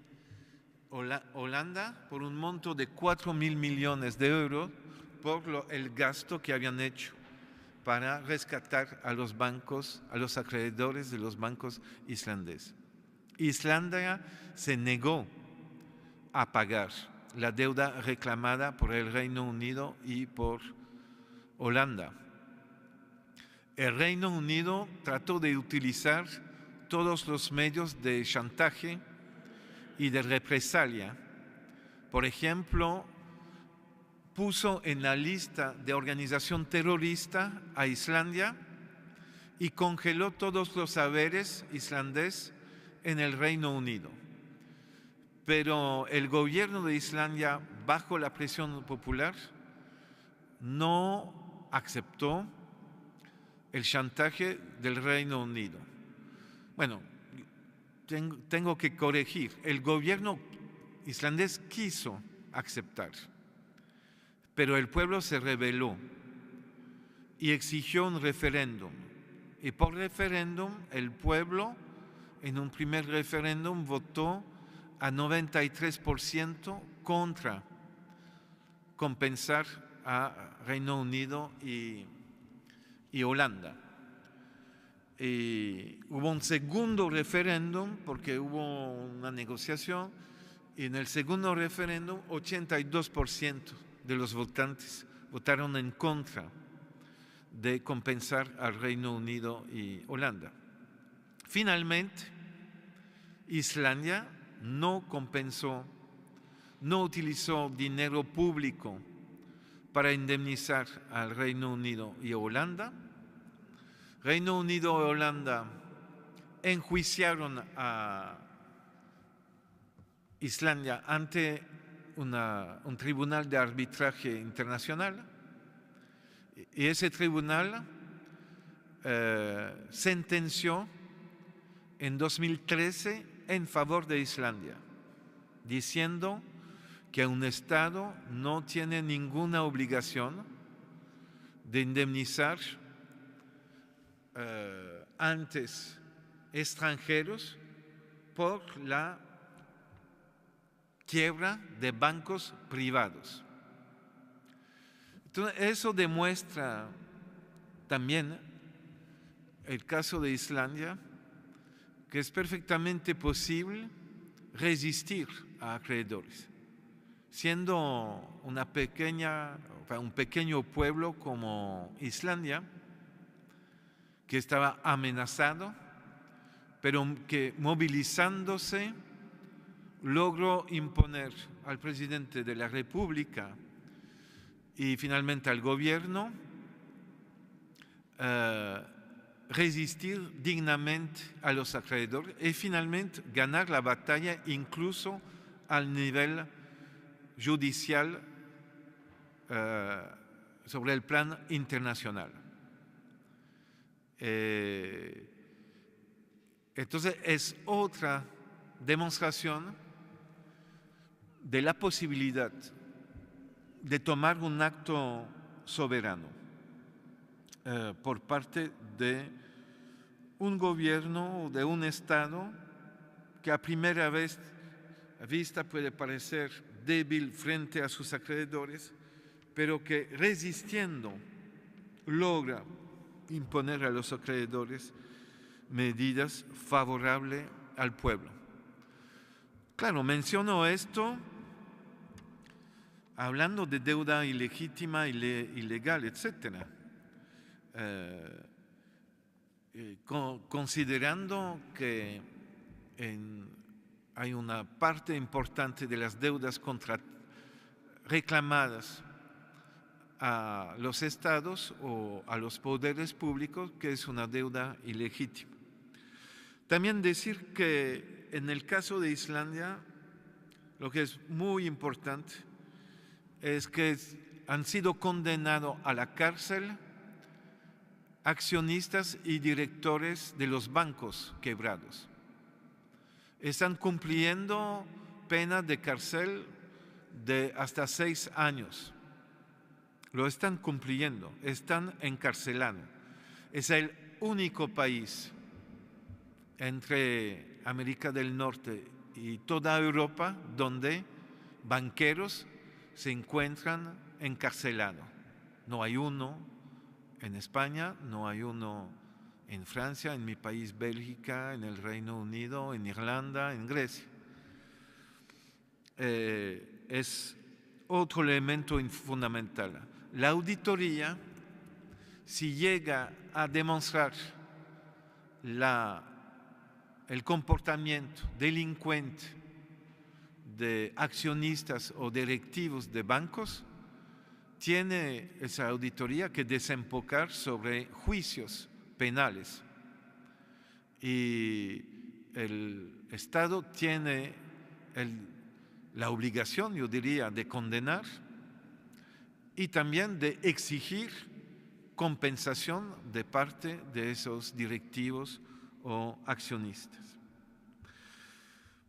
Holanda por un monto de 4.000 millones de euros por el gasto que habían hecho para rescatar a los bancos, a los acreedores de los bancos islandeses. Islandia se negó a pagar la deuda reclamada por el Reino Unido y por Holanda. El Reino Unido trató de utilizar todos los medios de chantaje y de represalia. Por ejemplo, puso en la lista de organización terrorista a Islandia y congeló todos los haberes islandeses en el Reino Unido. Pero el gobierno de Islandia, bajo la presión popular, no aceptó el chantaje del Reino Unido. Bueno, tengo que corregir. El gobierno islandés quiso aceptar, pero el pueblo se rebeló y exigió un referéndum. Y por referéndum, el pueblo, en un primer referéndum, votó a 93% contra compensar a Reino Unido y Holanda. Y hubo un segundo referéndum porque hubo una negociación y en el segundo referéndum 82% de los votantes votaron en contra de compensar al Reino Unido y Holanda. Finalmente, Islandia no compensó, no utilizó dinero público para indemnizar al Reino Unido y Holanda. Reino Unido y Holanda enjuiciaron a Islandia ante un tribunal de arbitraje internacional, y ese tribunal sentenció en 2013 en favor de Islandia, diciendo que un Estado no tiene ninguna obligación de indemnizar antes extranjeros por la quiebra de bancos privados. Entonces, eso demuestra también el caso de Islandia, que es perfectamente posible resistir a acreedores, siendo un pequeño pueblo como Islandia, que estaba amenazado, pero que movilizándose logró imponer al presidente de la República y finalmente al gobierno resistir dignamente a los acreedores y finalmente ganar la batalla incluso al nivel judicial sobre el plan internacional. Entonces es otra demostración de la posibilidad de tomar un acto soberano por parte de un gobierno o de un Estado que a primera vista puede parecer débil frente a sus acreedores, pero que resistiendo logra imponer a los acreedores medidas favorables al pueblo. Claro, menciono esto hablando de deuda ilegítima, ilegal, etc. Considerando que hay una parte importante de las deudas reclamadas a los estados o a los poderes públicos, que es una deuda ilegítima. También decir que en el caso de Islandia, lo que es muy importante es que han sido condenados a la cárcel accionistas y directores de los bancos quebrados. Están cumpliendo pena de cárcel de hasta 6 años. Lo están cumpliendo, están encarcelando. Es el único país entre América del Norte y toda Europa donde banqueros se encuentran encarcelados. No hay uno en España, no hay uno en Francia, en mi país Bélgica, en el Reino Unido, en Irlanda, en Grecia. Es otro elemento fundamental. La auditoría, si llega a demostrar el comportamiento delincuente de accionistas o directivos de bancos, tiene esa auditoría que desembocar sobre juicios penales. Y el Estado tiene la obligación, yo diría, de condenar y también de exigir compensación de parte de esos directivos o accionistas.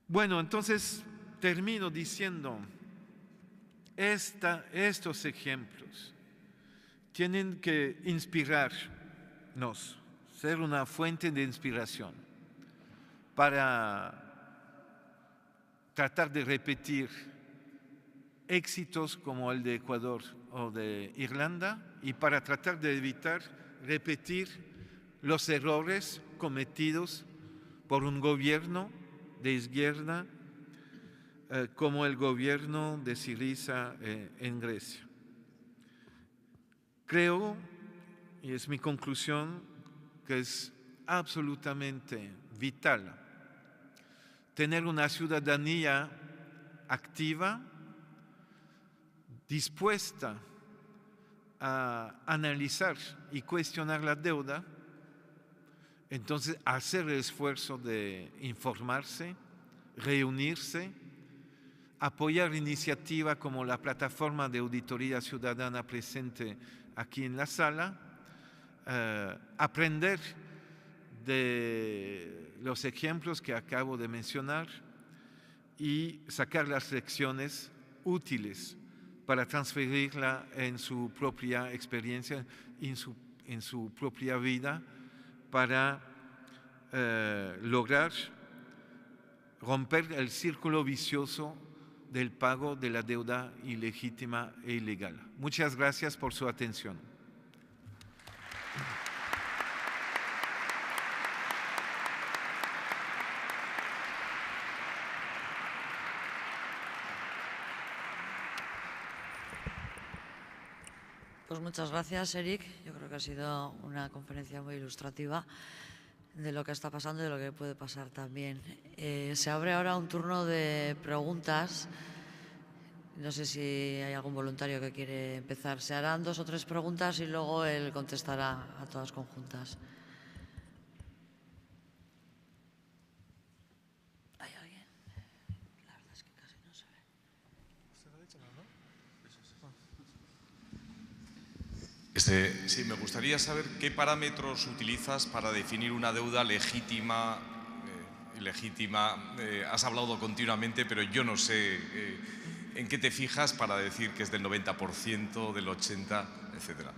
Bueno, entonces termino diciendo, estos ejemplos tienen que inspirarnos, ser una fuente de inspiración para tratar de repetir éxitos como el de Ecuador o de Irlanda y para tratar de evitar repetir los errores cometidos por un gobierno de izquierda como el gobierno de Syriza en Grecia. Creo, y es mi conclusión, que es absolutamente vital tener una ciudadanía activa, dispuesta a analizar y cuestionar la deuda, Entonces, hacer el esfuerzo de informarse, reunirse, apoyar iniciativas como la plataforma de auditoría ciudadana presente aquí en la sala, aprender de los ejemplos que acabo de mencionar y sacar las lecciones útiles para transferirla en su propia experiencia, en su propia vida, para lograr romper el círculo vicioso del pago de la deuda ilegítima e ilegal. Muchas gracias por su atención. Pues muchas gracias, Eric. Yo creo que ha sido una conferencia muy ilustrativa de lo que está pasando y de lo que puede pasar también. Se abre ahora un turno de preguntas. No sé si hay algún voluntario que quiere empezar. Se harán 2 o 3 preguntas y luego él contestará a todas conjuntas. ¿Hay alguien? La verdad es que casi no se ve. Sí, me gustaría saber qué parámetros utilizas para definir una deuda legítima, ilegítima. Has hablado continuamente, pero yo no sé en qué te fijas para decir que es del 90%, del 80%, etcétera.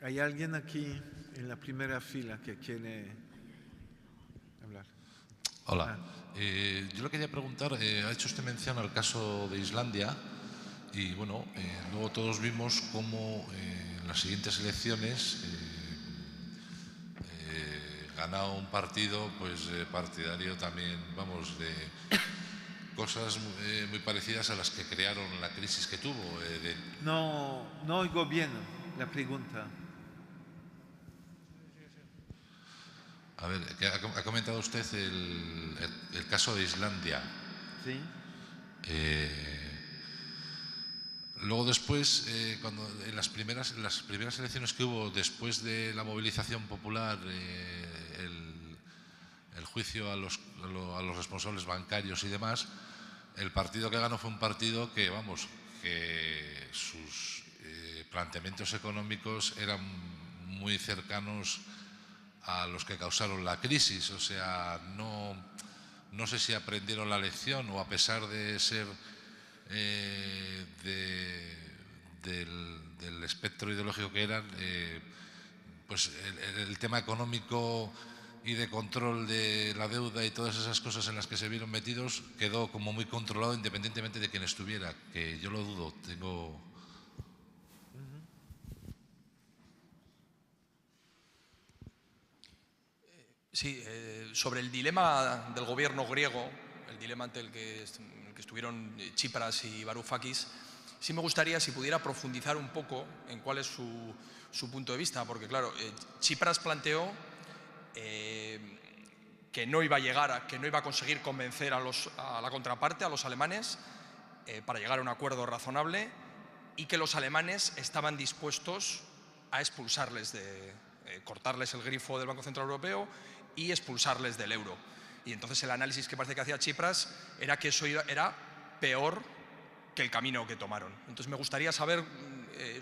¿Hay alguien aquí en la primera fila que quiere hablar? Hola. Yo le quería preguntar, ha hecho usted mención al caso de Islandia y bueno, luego todos vimos cómo en las siguientes elecciones ganaba un partido pues partidario también, vamos, de cosas muy parecidas a las que crearon la crisis que tuvo. No oigo bien la pregunta. A ver, que ha comentado usted el caso de Islandia. Sí. Luego después, cuando en las primeras elecciones que hubo después de la movilización popular, el juicio a los responsables bancarios y demás, el partido que ganó fue un partido que, vamos, que sus planteamientos económicos eran muy cercanos a los que causaron la crisis. O sea, no sé si aprendieron la lección o a pesar de ser del espectro ideológico que eran, pues el tema económico y de control de la deuda y todas esas cosas en las que se vieron metidos quedó como muy controlado independientemente de quién estuviera, que yo lo dudo. Sí, sobre el dilema del gobierno griego, el dilema ante el que estuvieron Tsipras y Varoufakis, sí me gustaría si pudiera profundizar un poco en cuál es su punto de vista, porque claro, Tsipras planteó que no iba a llegar, que no iba a conseguir convencer a la contraparte, a los alemanes, para llegar a un acuerdo razonable, y que los alemanes estaban dispuestos a expulsarles, cortarles el grifo del Banco Central Europeo y expulsarles del euro. Y entonces el análisis que parece que hacía Tsipras era que eso era peor que el camino que tomaron. Entonces me gustaría saber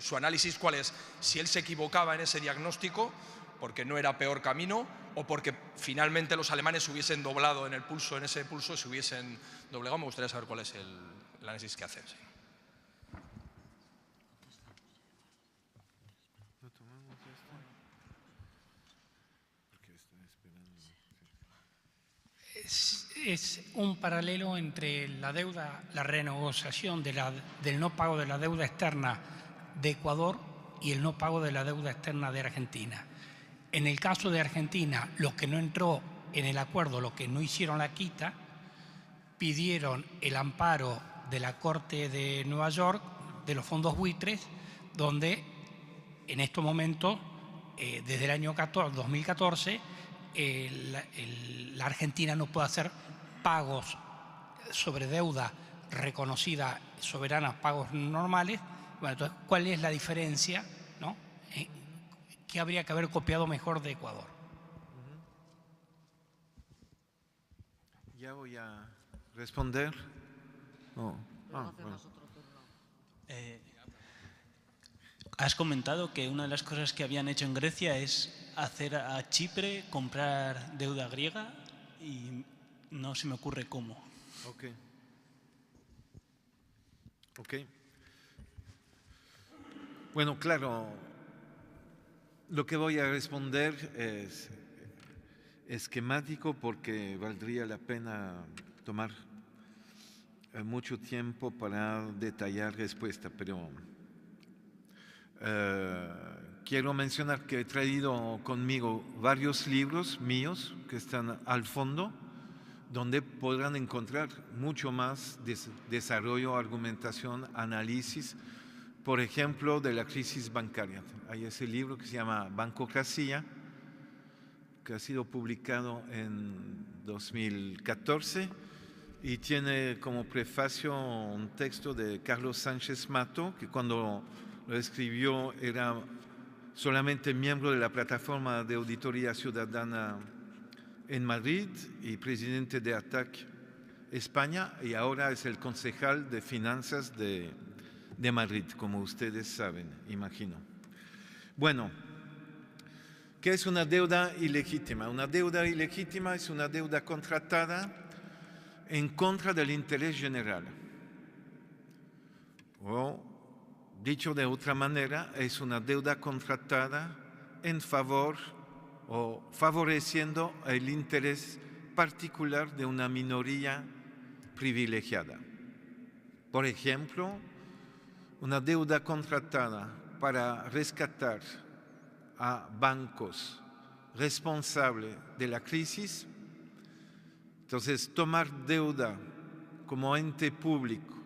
su análisis cuál es, si él se equivocaba en ese diagnóstico porque no era peor camino o porque finalmente los alemanes hubiesen doblado en el pulso, en ese pulso se hubiesen doblegado. Me gustaría saber cuál es el análisis que hace. Sí. Es un paralelo entre la deuda, la renegociación del no pago de la deuda externa de Ecuador y el no pago de la deuda externa de Argentina. En el caso de Argentina, los que no entró en el acuerdo, los que no hicieron la quita, pidieron el amparo de la Corte de Nueva York, de los fondos buitres, donde en estos momentos, desde el año 2014, la Argentina no puede hacer pagos sobre deuda reconocida soberana, pagos normales. Bueno, entonces, ¿cuál es la diferencia, ¿no? ¿Qué habría que haber copiado mejor de Ecuador? Ya voy a responder. Oh. Bueno. Has comentado que una de las cosas que habían hecho en Grecia es hacer a Chipre comprar deuda griega y no se me ocurre cómo. Ok. Bueno, claro, lo que voy a responder es esquemático porque valdría la pena tomar mucho tiempo para detallar respuesta, pero quiero mencionar que he traído conmigo varios libros míos que están al fondo, donde podrán encontrar mucho más desarrollo, argumentación, análisis, por ejemplo, de la crisis bancaria. Hay ese libro que se llama Bancocracia, que ha sido publicado en 2014 y tiene como prefacio un texto de Carlos Sánchez Mato, que cuando lo escribió era solamente miembro de la plataforma de auditoría ciudadana en Madrid y presidente de ATAC España, y ahora es el concejal de finanzas de Madrid, como ustedes saben, imagino. Bueno, ¿qué es una deuda ilegítima? Una deuda ilegítima es una deuda contratada en contra del interés general. O, dicho de otra manera, es una deuda contratada en favor o favoreciendo el interés particular de una minoría privilegiada. Por ejemplo, una deuda contratada para rescatar a bancos responsables de la crisis. Entonces, tomar deuda como ente público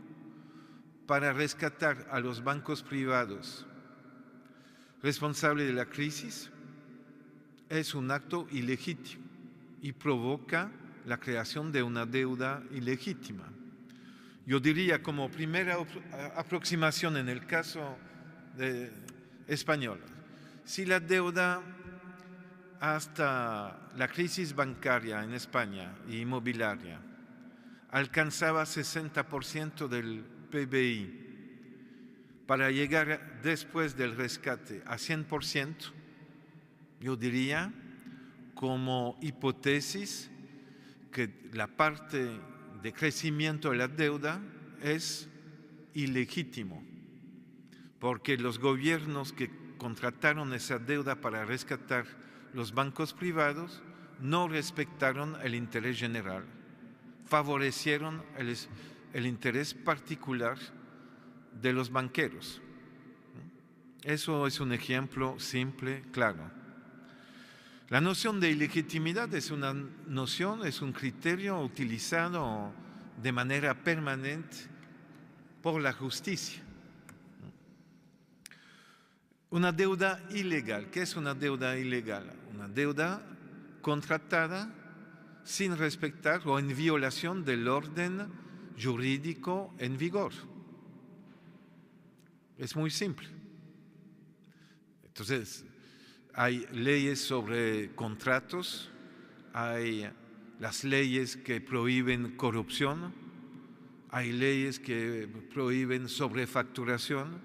para rescatar a los bancos privados responsables de la crisis es un acto ilegítimo y provoca la creación de una deuda ilegítima. Yo diría como primera aproximación en el caso español, si la deuda hasta la crisis bancaria en España y inmobiliaria alcanzaba 60% del PBI, para llegar después del rescate a 100%, yo diría como hipótesis que la parte de crecimiento de la deuda es ilegítimo, porque los gobiernos que contrataron esa deuda para rescatar los bancos privados no respetaron el interés general, favorecieron el interés particular de los banqueros. Eso es un ejemplo simple, claro. La noción de ilegitimidad es una noción, es un criterio utilizado de manera permanente por la justicia. Una deuda ilegal. ¿Qué es una deuda ilegal? Una deuda contratada sin respetar o en violación del orden jurídico en vigor. Es muy simple. Entonces, hay leyes sobre contratos, hay las leyes que prohíben corrupción, hay leyes que prohíben sobrefacturación,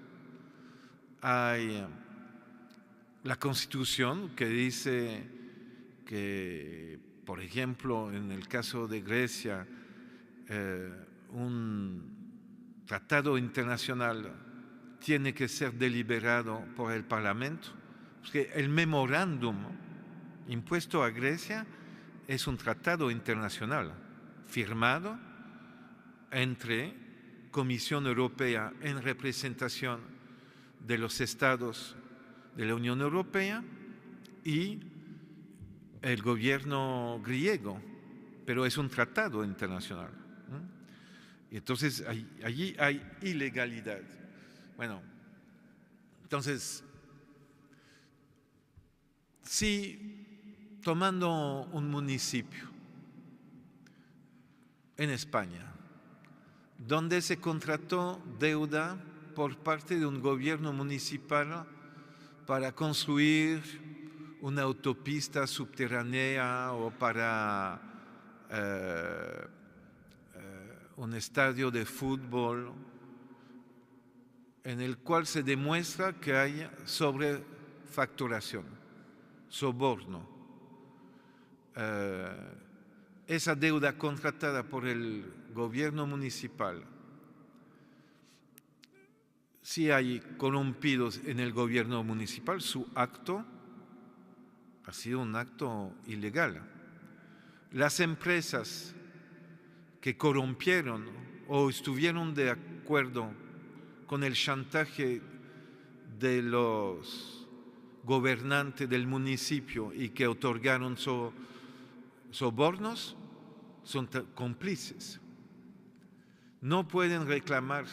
hay la Constitución que dice que, por ejemplo, en el caso de Grecia, un tratado internacional tiene que ser deliberado por el Parlamento, porque el memorándum impuesto a Grecia es un tratado internacional firmado entre Comisión Europea en representación de los estados de la Unión Europea y el gobierno griego, pero es un tratado internacional. Y entonces allí hay ilegalidad. Bueno, entonces, si tomando un municipio en España, donde se contrató deuda por parte de un gobierno municipal para construir una autopista subterránea o para un estadio de fútbol, en el cual se demuestra que hay sobrefacturación, soborno. Esa deuda contratada por el gobierno municipal, si hay corrompidos en el gobierno municipal, su acto ha sido un acto ilegal. Las empresas que corrompieron o estuvieron de acuerdo con el chantaje de los gobernantes del municipio y que otorgaron sobornos, son cómplices. No pueden reclamar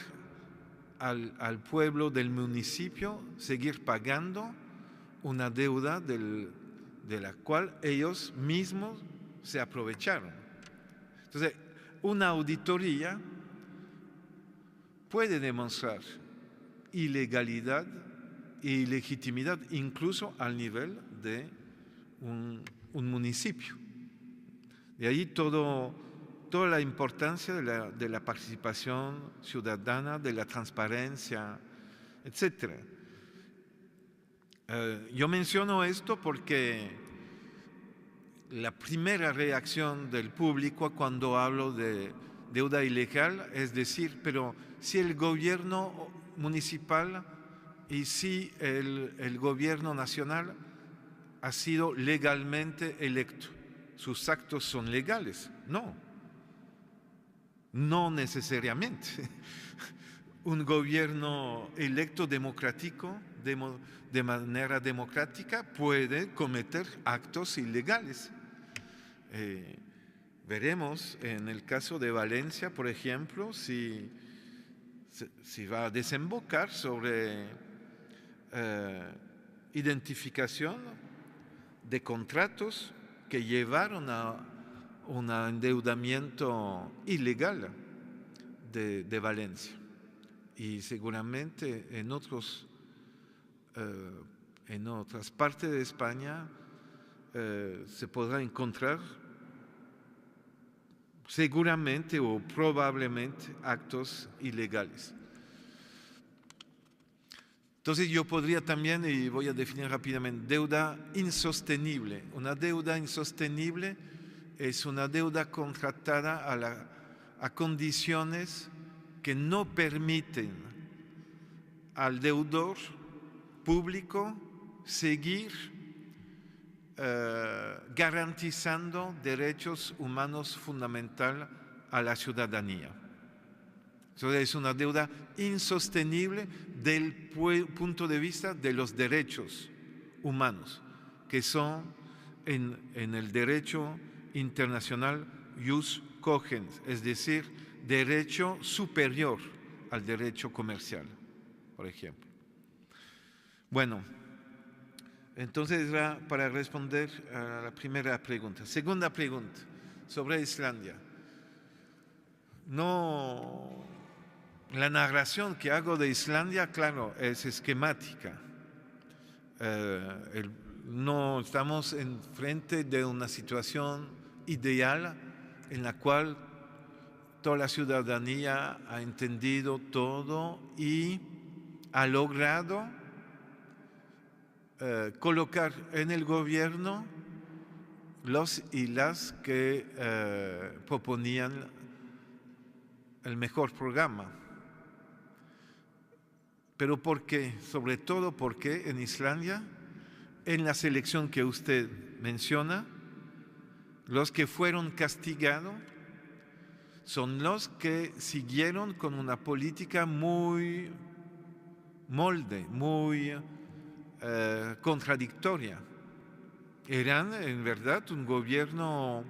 al pueblo del municipio seguir pagando una deuda de la cual ellos mismos se aprovecharon. Entonces, una auditoría puede demostrar ilegalidad e ilegitimidad incluso al nivel de un municipio. De ahí toda la importancia de la participación ciudadana, de la transparencia, etc. Yo menciono esto porque la primera reacción del público cuando hablo de deuda ilegal es decir, pero si el gobierno municipal y si el gobierno nacional ha sido legalmente electo, sus actos son legales. No necesariamente. Un gobierno electo democrático, de manera democrática, puede cometer actos ilegales. Veremos en el caso de Valencia, por ejemplo, si va a desembocar sobre identificación de contratos que llevaron a un endeudamiento ilegal de Valencia. Y seguramente en otras partes de España se podrá encontrar seguramente o probablemente actos ilegales. Entonces yo podría también, y voy a definir rápidamente, deuda insostenible. Una deuda insostenible es una deuda contratada a condiciones que no permiten al deudor público seguir garantizando derechos humanos fundamentales a la ciudadanía. Entonces es una deuda insostenible del punto de vista de los derechos humanos, que son en el derecho internacional jus cogens, es decir, derecho superior al derecho comercial, por ejemplo. Bueno, entonces era para responder a la primera pregunta. Segunda pregunta, sobre Islandia. La narración que hago de Islandia, claro, es esquemática. No estamos enfrente de una situación ideal en la cual toda la ciudadanía ha entendido todo y ha logrado colocar en el gobierno los y las que proponían el mejor programa. Pero ¿por qué? Sobre todo porque en Islandia, en la selección que usted menciona, los que fueron castigados son los que siguieron con una política muy contradictoria. Eran en verdad un gobierno,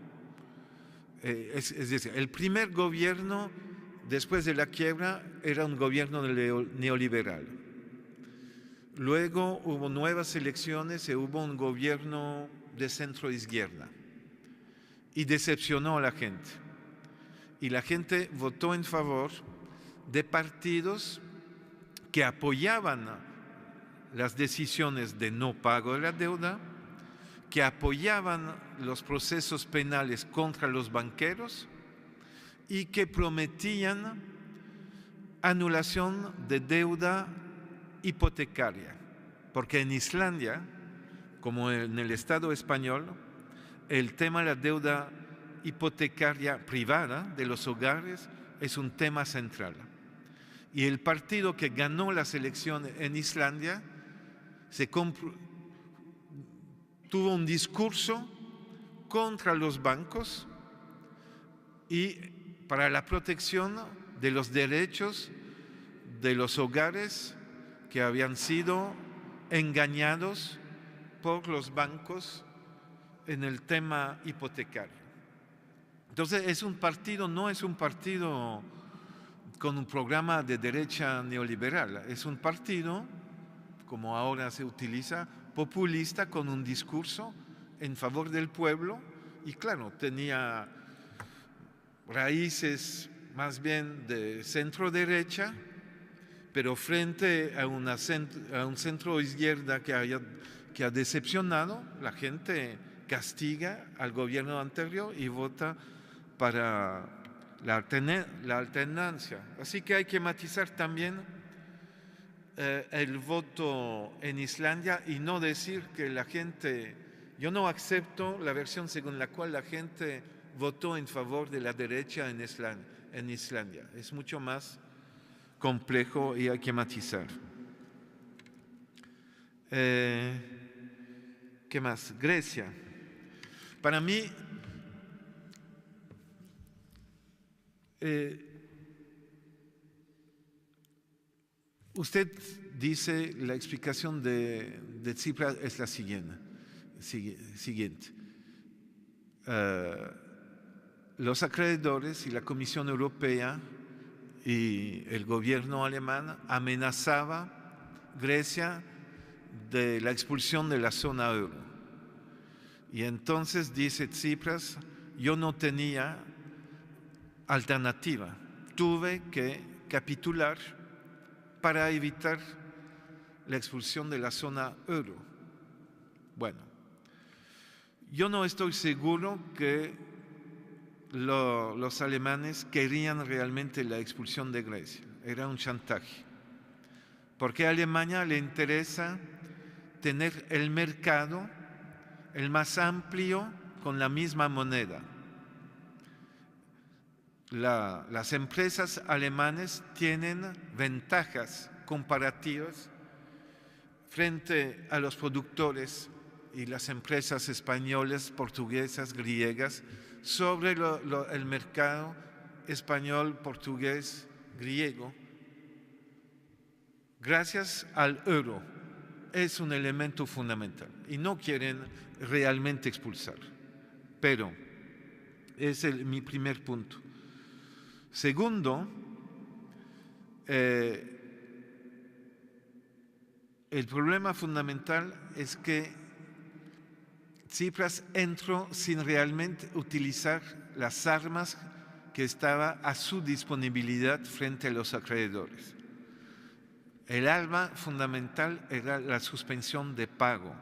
es decir, el primer gobierno después de la quiebra era un gobierno neoliberal. Luego hubo nuevas elecciones y hubo un gobierno de centro izquierda y decepcionó a la gente. Y la gente votó en favor de partidos que apoyaban las decisiones de no pago de la deuda, que apoyaban los procesos penales contra los banqueros y que prometían anulación de deuda hipotecaria. Porque en Islandia, como en el Estado español, el tema de la deuda hipotecaria privada de los hogares es un tema central. Y el partido que ganó las elecciones en Islandia tuvo un discurso contra los bancos y para la protección de los derechos de los hogares que habían sido engañados por los bancos en el tema hipotecario. Entonces no es un partido con un programa de derecha neoliberal, es un partido, como ahora se utiliza, populista con un discurso en favor del pueblo y claro, tenía raíces más bien de centro derecha, pero frente a un centro izquierda que ha decepcionado, la gente castiga al gobierno anterior y vota para la alternancia. Así que hay que matizar también el voto en Islandia y no decir que la gente, yo no acepto la versión según la cual la gente votó en favor de la derecha en Islandia. Es mucho más complejo y hay que matizar. ¿Qué más? Grecia. Para mí, usted dice la explicación de Tsipras es la siguiente. Los acreedores y la Comisión Europea y el gobierno alemán amenazaba a Grecia de la expulsión de la zona euro. Y entonces dice Tsipras, yo no tenía alternativa, tuve que capitular para evitar la expulsión de la zona euro. Bueno, yo no estoy seguro que los alemanes querían realmente la expulsión de Grecia, era un chantaje, porque a Alemania le interesa tener el mercado el más amplio con la misma moneda. Las empresas alemanas tienen ventajas comparativas frente a los productores y las empresas españolas, portuguesas, griegas, sobre el mercado español, portugués, griego, gracias al euro. Es un elemento fundamental y no quieren realmente expulsar. Pero es mi primer punto. Segundo, el problema fundamental es que Tsipras entró sin realmente utilizar las armas que estaban a su disponibilidad frente a los acreedores. El arma fundamental era la suspensión de pago.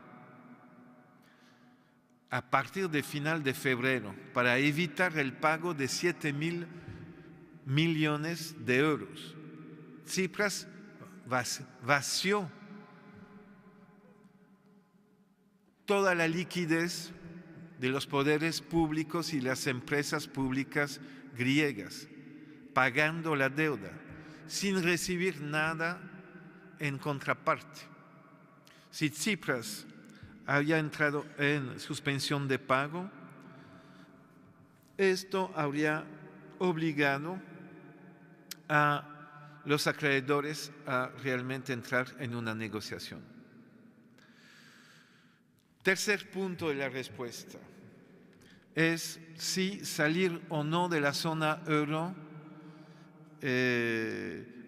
A partir de final de febrero, para evitar el pago de 7.000 millones de euros, Tsipras vació toda la liquidez de los poderes públicos y las empresas públicas griegas, pagando la deuda, sin recibir nada en contraparte. Si Tsipras había entrado en suspensión de pago, esto habría obligado a los acreedores a realmente entrar en una negociación. Tercer punto de la respuesta es si salir o no de la zona euro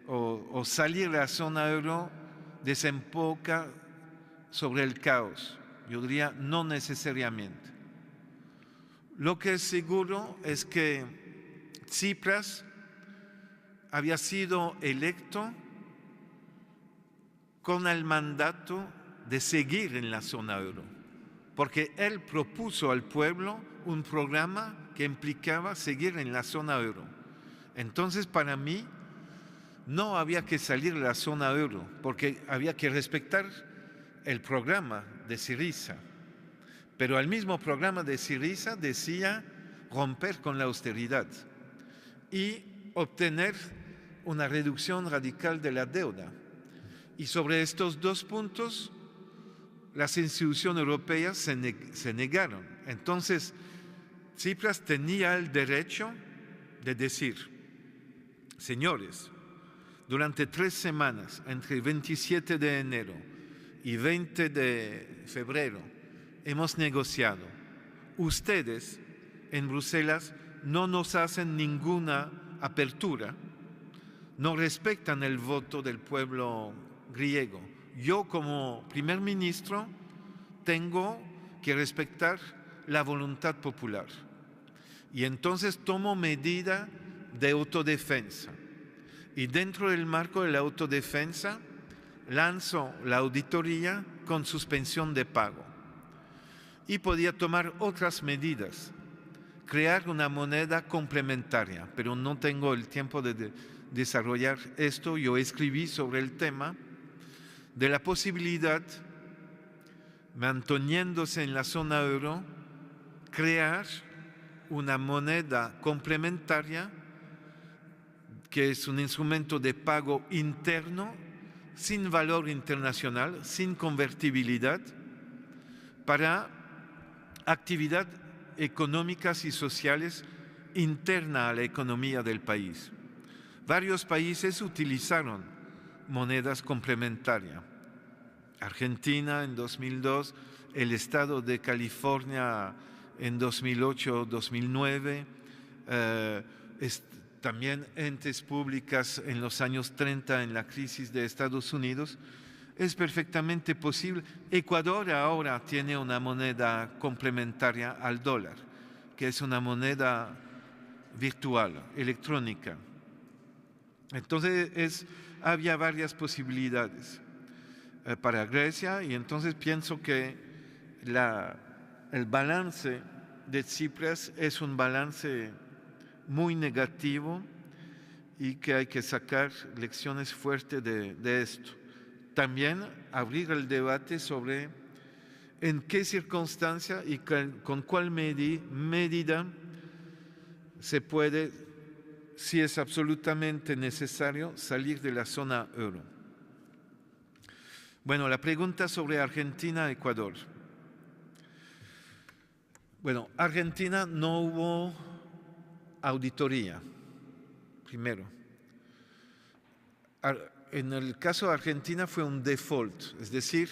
o salir de la zona euro desemboca sobre el caos. yo diría no necesariamente. Lo que es seguro es que Tsipras había sido electo con el mandato de seguir en la zona euro, porque él propuso al pueblo un programa que implicaba seguir en la zona euro. Entonces, para mí, no había que salir de la zona euro, porque había que respetar el programa de Syriza. Pero el mismo programa de Syriza decía romper con la austeridad y obtener una reducción radical de la deuda. Y sobre estos dos puntos, las instituciones europeas se negaron. Entonces, Tsipras tenía el derecho de decir: señores, durante 3 semanas, entre el 27 de enero y 20 de febrero, hemos negociado. Ustedes en Bruselas no nos hacen ninguna apertura, no respetan el voto del pueblo griego. Yo, como primer ministro, tengo que respetar la voluntad popular. Y entonces tomo medida de autodefensa. Y dentro del marco de la autodefensa, lanzo la auditoría con suspensión de pago. Y podía tomar otras medidas, crear una moneda complementaria, pero no tengo el tiempo de desarrollar esto. Yo escribí sobre el tema de la posibilidad, manteniéndose en la zona euro, crear una moneda complementaria que es un instrumento de pago interno, sin valor internacional, sin convertibilidad, para actividades económicas y sociales internas a la economía del país. Varios países utilizaron monedas complementarias. Argentina en 2002, el estado de California en 2008-2009, también entes públicas en los años 30 en la crisis de Estados Unidos. Es perfectamente posible. Ecuador ahora tiene una moneda complementaria al dólar, que es una moneda virtual, electrónica. Entonces había varias posibilidades para Grecia, y entonces pienso que el balance de Tsipras es un balance muy negativo y que hay que sacar lecciones fuertes de esto. También abrir el debate sobre en qué circunstancia y con cuál medida se puede, si es absolutamente necesario, salir de la zona euro. Bueno, la pregunta sobre Argentina-Ecuador. Bueno, Argentina no hubo auditoría, primero. En el caso de Argentina fue un default, es decir,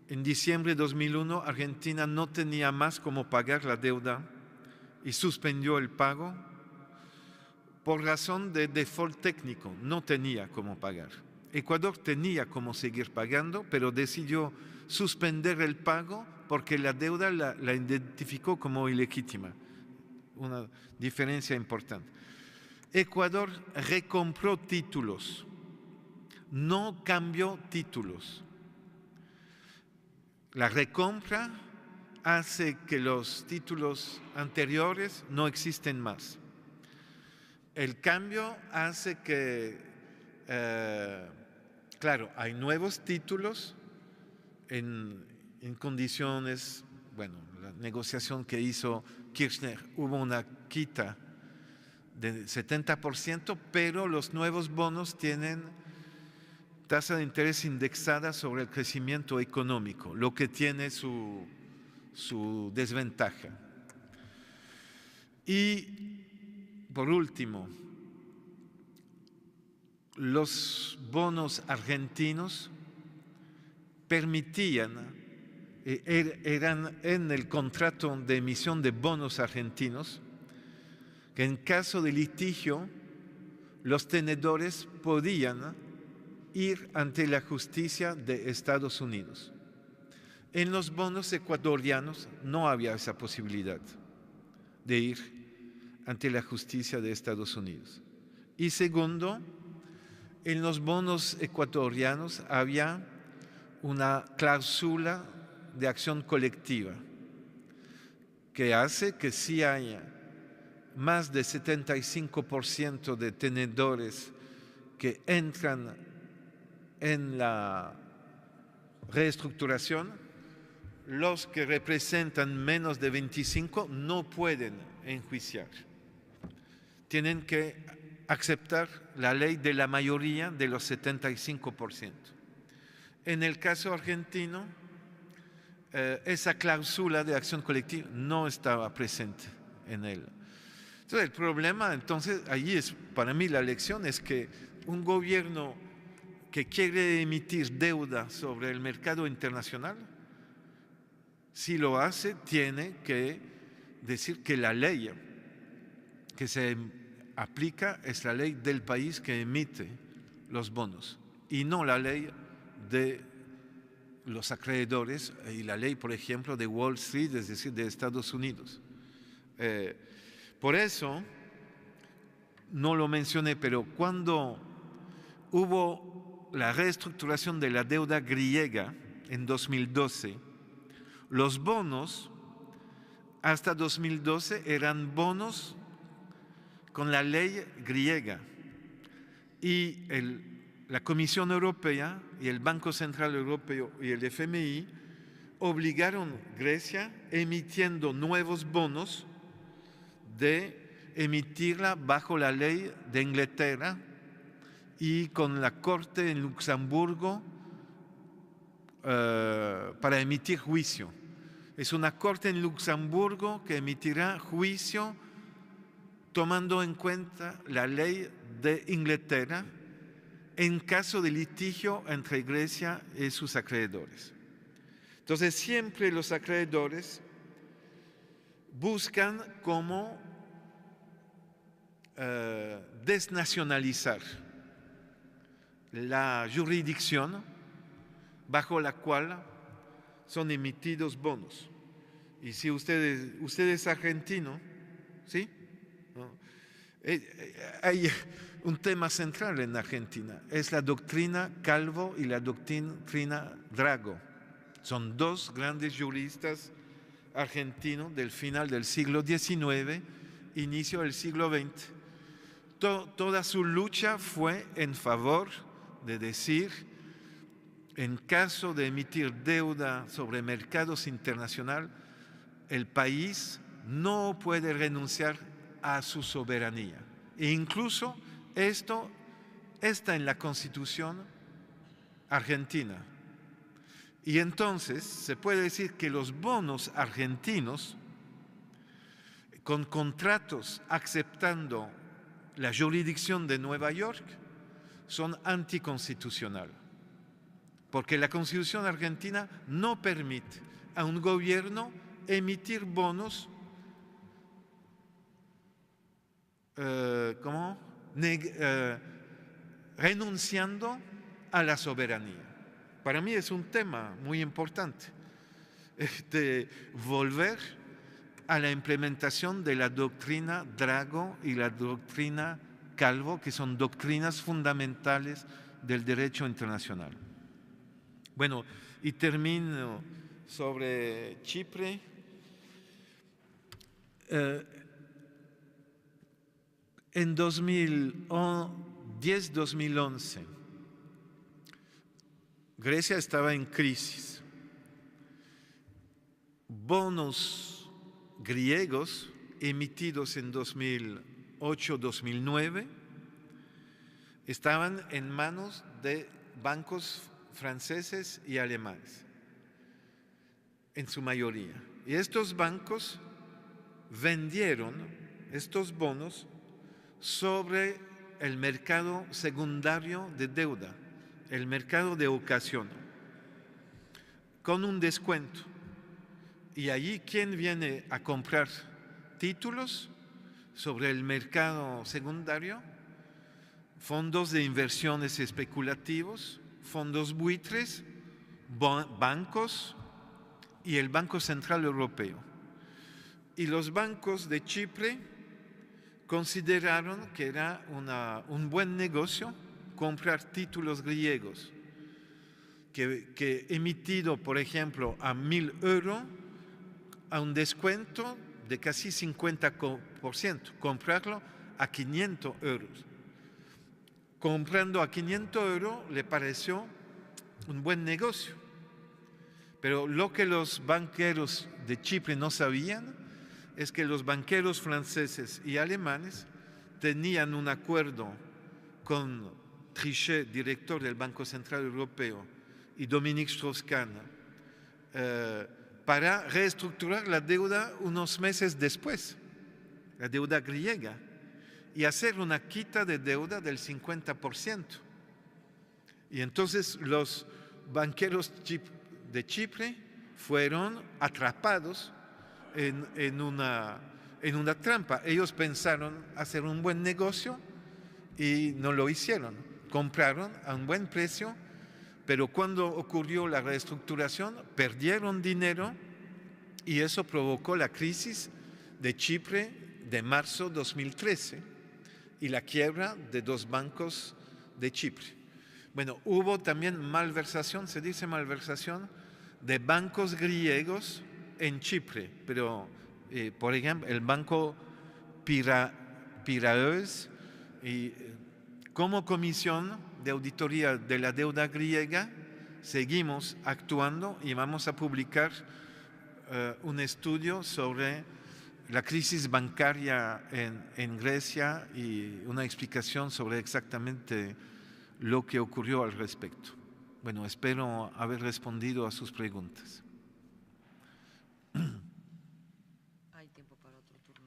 en diciembre de 2001 Argentina no tenía más cómo pagar la deuda y suspendió el pago por razón de default técnico, no tenía cómo pagar. Ecuador tenía cómo seguir pagando, pero decidió suspender el pago porque la deuda la identificó como ilegítima. Una diferencia importante. Ecuador recompró títulos, no cambió títulos. La recompra hace que los títulos anteriores no existen más. El cambio hace que, claro, hay nuevos títulos en condiciones, bueno, la negociación que hizo Kirchner, hubo una quita de 70%, pero los nuevos bonos tienen tasa de interés indexada sobre el crecimiento económico, lo que tiene su desventaja. Y por último, los bonos argentinos permitían, eran en el contrato de emisión de bonos argentinos, que en caso de litigio los tenedores podían ir ante la justicia de Estados Unidos. En los bonos ecuatorianos no había esa posibilidad de ir ante la justicia de Estados Unidos. Y segundo, en los bonos ecuatorianos había una cláusula de acción colectiva que hace que si haya más de 75% de tenedores que entran en la reestructuración, los que representan menos de 25 no pueden enjuiciar. Tienen que aceptar la ley de la mayoría de los 75%. En el caso argentino, esa cláusula de acción colectiva no estaba presente en él. Entonces el problema, entonces, allí es, para mí la lección es que un gobierno que quiere emitir deuda sobre el mercado internacional, si lo hace, tiene que decir que la ley que se aplica es la ley del país que emite los bonos y no la ley de los acreedores y la ley, por ejemplo, de Wall Street, es decir, de Estados Unidos. Por eso, no lo mencioné, pero cuando hubo la reestructuración de la deuda griega en 2012, los bonos hasta 2012 eran bonos con la ley griega y la Comisión Europea y el Banco Central Europeo y el FMI obligaron a Grecia emitiendo nuevos bonos de emitirla bajo la ley de Inglaterra y con la Corte en Luxemburgo para emitir juicio. Es una Corte en Luxemburgo que emitirá juicio tomando en cuenta la ley de Inglaterra en caso de litigio entre Grecia y sus acreedores. Entonces, siempre los acreedores buscan cómo desnacionalizar la jurisdicción bajo la cual son emitidos bonos. Y si usted es argentino, ¿sí? ¿No? Hay un tema central en Argentina, es la doctrina Calvo y la doctrina Drago. Son dos grandes juristas argentinos del final del siglo XIX, inicio del siglo XX. Toda su lucha fue en favor de decir, en caso de emitir deuda sobre mercados internacionales, el país no puede renunciar a su soberanía. E incluso esto está en la Constitución argentina. Y entonces se puede decir que los bonos argentinos, con contratos aceptando la jurisdicción de Nueva York, son anticonstitucionales. Porque la Constitución argentina no permite a un gobierno emitir bonos renunciando a la soberanía. Para mí es un tema muy importante de volver a la implementación de la doctrina Drago y la doctrina Calvo, que son doctrinas fundamentales del derecho internacional. Bueno, y termino sobre Chipre. En 2010-2011, Grecia estaba en crisis. Bonos griegos emitidos en 2008-2009 estaban en manos de bancos franceses y alemanes, en su mayoría. Y estos bancos vendieron estos bonos sobre el mercado secundario de deuda, el mercado de ocasión, con un descuento. Y allí, ¿quién viene a comprar títulos sobre el mercado secundario? Fondos de inversiones especulativos, fondos buitres, bancos y el Banco Central Europeo. Y los bancos de Chipre consideraron que era un buen negocio comprar títulos griegos que emitido, por ejemplo, a 1.000 euros, a un descuento de casi 50%, comprarlo a 500 euros. Comprando a 500 euros le pareció un buen negocio. Pero lo que los banqueros de Chipre no sabían es que los banqueros franceses y alemanes tenían un acuerdo con Trichet, director del Banco Central Europeo, y Dominique Strauss-Kahn para reestructurar la deuda unos meses después, la deuda griega, y hacer una quita de deuda del 50%. Y entonces los banqueros de Chipre fueron atrapados en una trampa. Ellos pensaron hacer un buen negocio y no lo hicieron. Compraron a un buen precio, pero cuando ocurrió la reestructuración perdieron dinero y eso provocó la crisis de Chipre de marzo 2013 y la quiebra de 2 bancos de Chipre. Bueno, hubo también malversación, se dice malversación, de bancos griegos en Chipre, pero por ejemplo el banco Piraeus, y como comisión de auditoría de la deuda griega seguimos actuando y vamos a publicar un estudio sobre la crisis bancaria en Grecia y una explicación sobre exactamente lo que ocurrió al respecto. Bueno, espero haber respondido a sus preguntas. Hay tiempo para otro turno.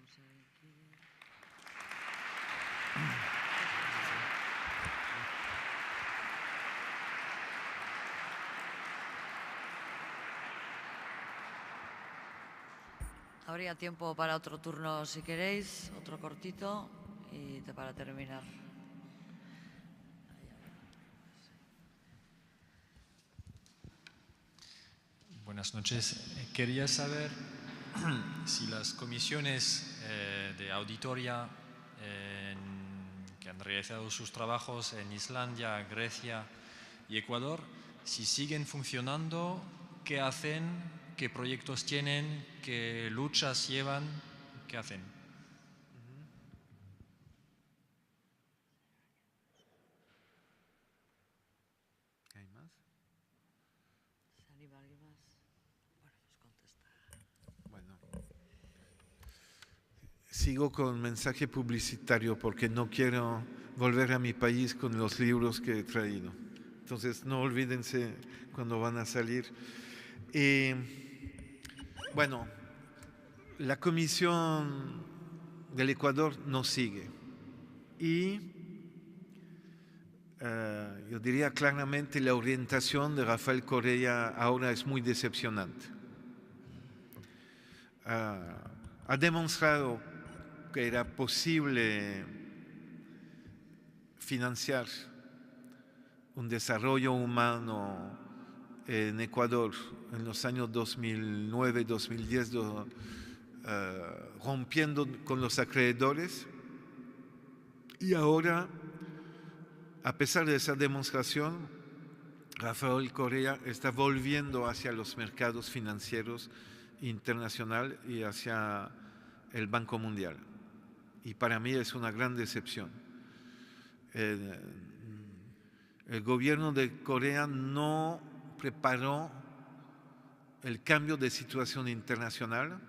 Habría tiempo para otro turno si queréis, otro cortito y para terminar. Buenas noches. Quería saber si las comisiones de auditoría que han realizado sus trabajos en Islandia, Grecia y Ecuador, si siguen funcionando, qué hacen, qué proyectos tienen, qué luchas llevan, qué hacen. ¿Hay más? ¿Alguien más? Bueno, pues contesta. Bueno, sigo con mensaje publicitario porque no quiero volver a mi país con los libros que he traído. Entonces no olvídense cuando van a salir. Bueno, la Comisión del Ecuador no sigue y yo diría claramente la orientación de Rafael Correa ahora es muy decepcionante. Ha demostrado que era posible financiar un desarrollo humano en Ecuador en los años 2009-2010, rompiendo con los acreedores, y ahora, a pesar de esa demostración, Rafael Correa está volviendo hacia los mercados financieros internacionales y hacia el Banco Mundial. Y para mí es una gran decepción. El gobierno de Corea no preparó el cambio de situación internacional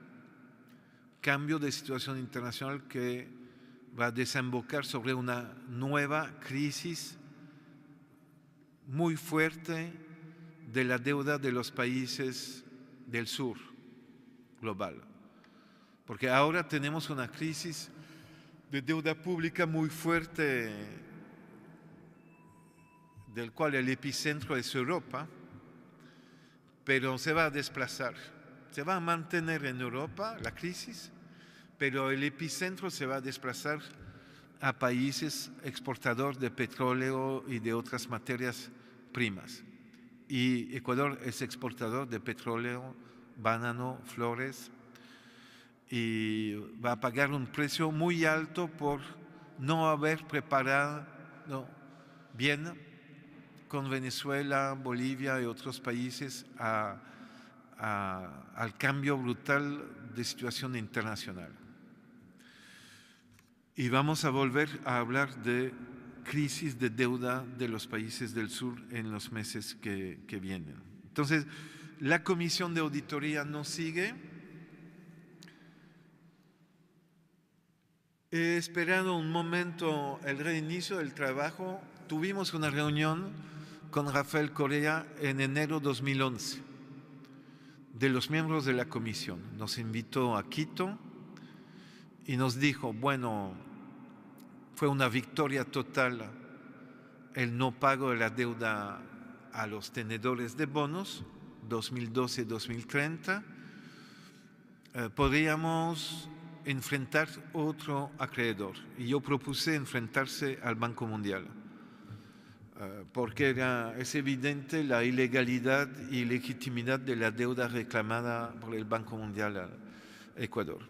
que va a desembocar sobre una nueva crisis muy fuerte de la deuda de los países del sur global. Porque ahora tenemos una crisis de deuda pública muy fuerte, del cual el epicentro es Europa, pero se va a desplazar. Se va a mantener en Europa la crisis, pero el epicentro se va a desplazar a países exportadores de petróleo y de otras materias primas. Y Ecuador es exportador de petróleo banano, flores, y va a pagar un precio muy alto por no haber preparado bien con Venezuela, Bolivia y otros países al cambio brutal de situación internacional. Y vamos a volver a hablar de crisis de deuda de los países del sur en los meses que vienen. Entonces, la Comisión de Auditoría nos sigue. He esperado un momento el reinicio del trabajo. Tuvimos una reunión con Rafael Correa en enero de 2011 de los miembros de la comisión. Nos invitó a Quito y nos dijo, bueno, fue una victoria total el no pago de la deuda a los tenedores de bonos 2012-2030. Podríamos enfrentar otro acreedor y yo propuse enfrentarse al Banco Mundial porque es evidente la ilegalidad y legitimidad de la deuda reclamada por el Banco Mundial a Ecuador.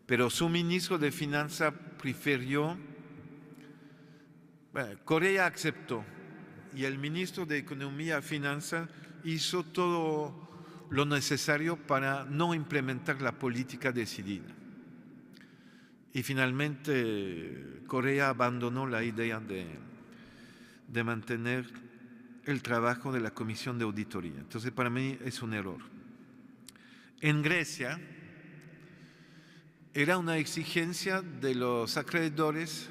Pero su ministro de Finanzas prefirió, Correa aceptó y el ministro de Economía y Finanzas hizo todo lo necesario para no implementar la política decidida. Y finalmente Correa abandonó la idea de mantener el trabajo de la Comisión de Auditoría. Entonces, para mí es un error. En Grecia, era una exigencia de los acreedores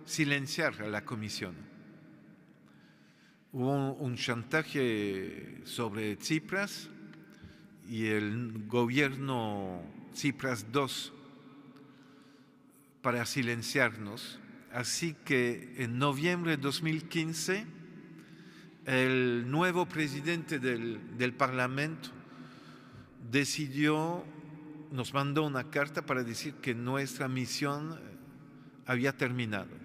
silenciar a la Comisión. Hubo un chantaje sobre Tsipras y el gobierno Tsipras II para silenciarnos. Así que en noviembre de 2015, el nuevo presidente del Parlamento nos mandó una carta para decir que nuestra misión había terminado.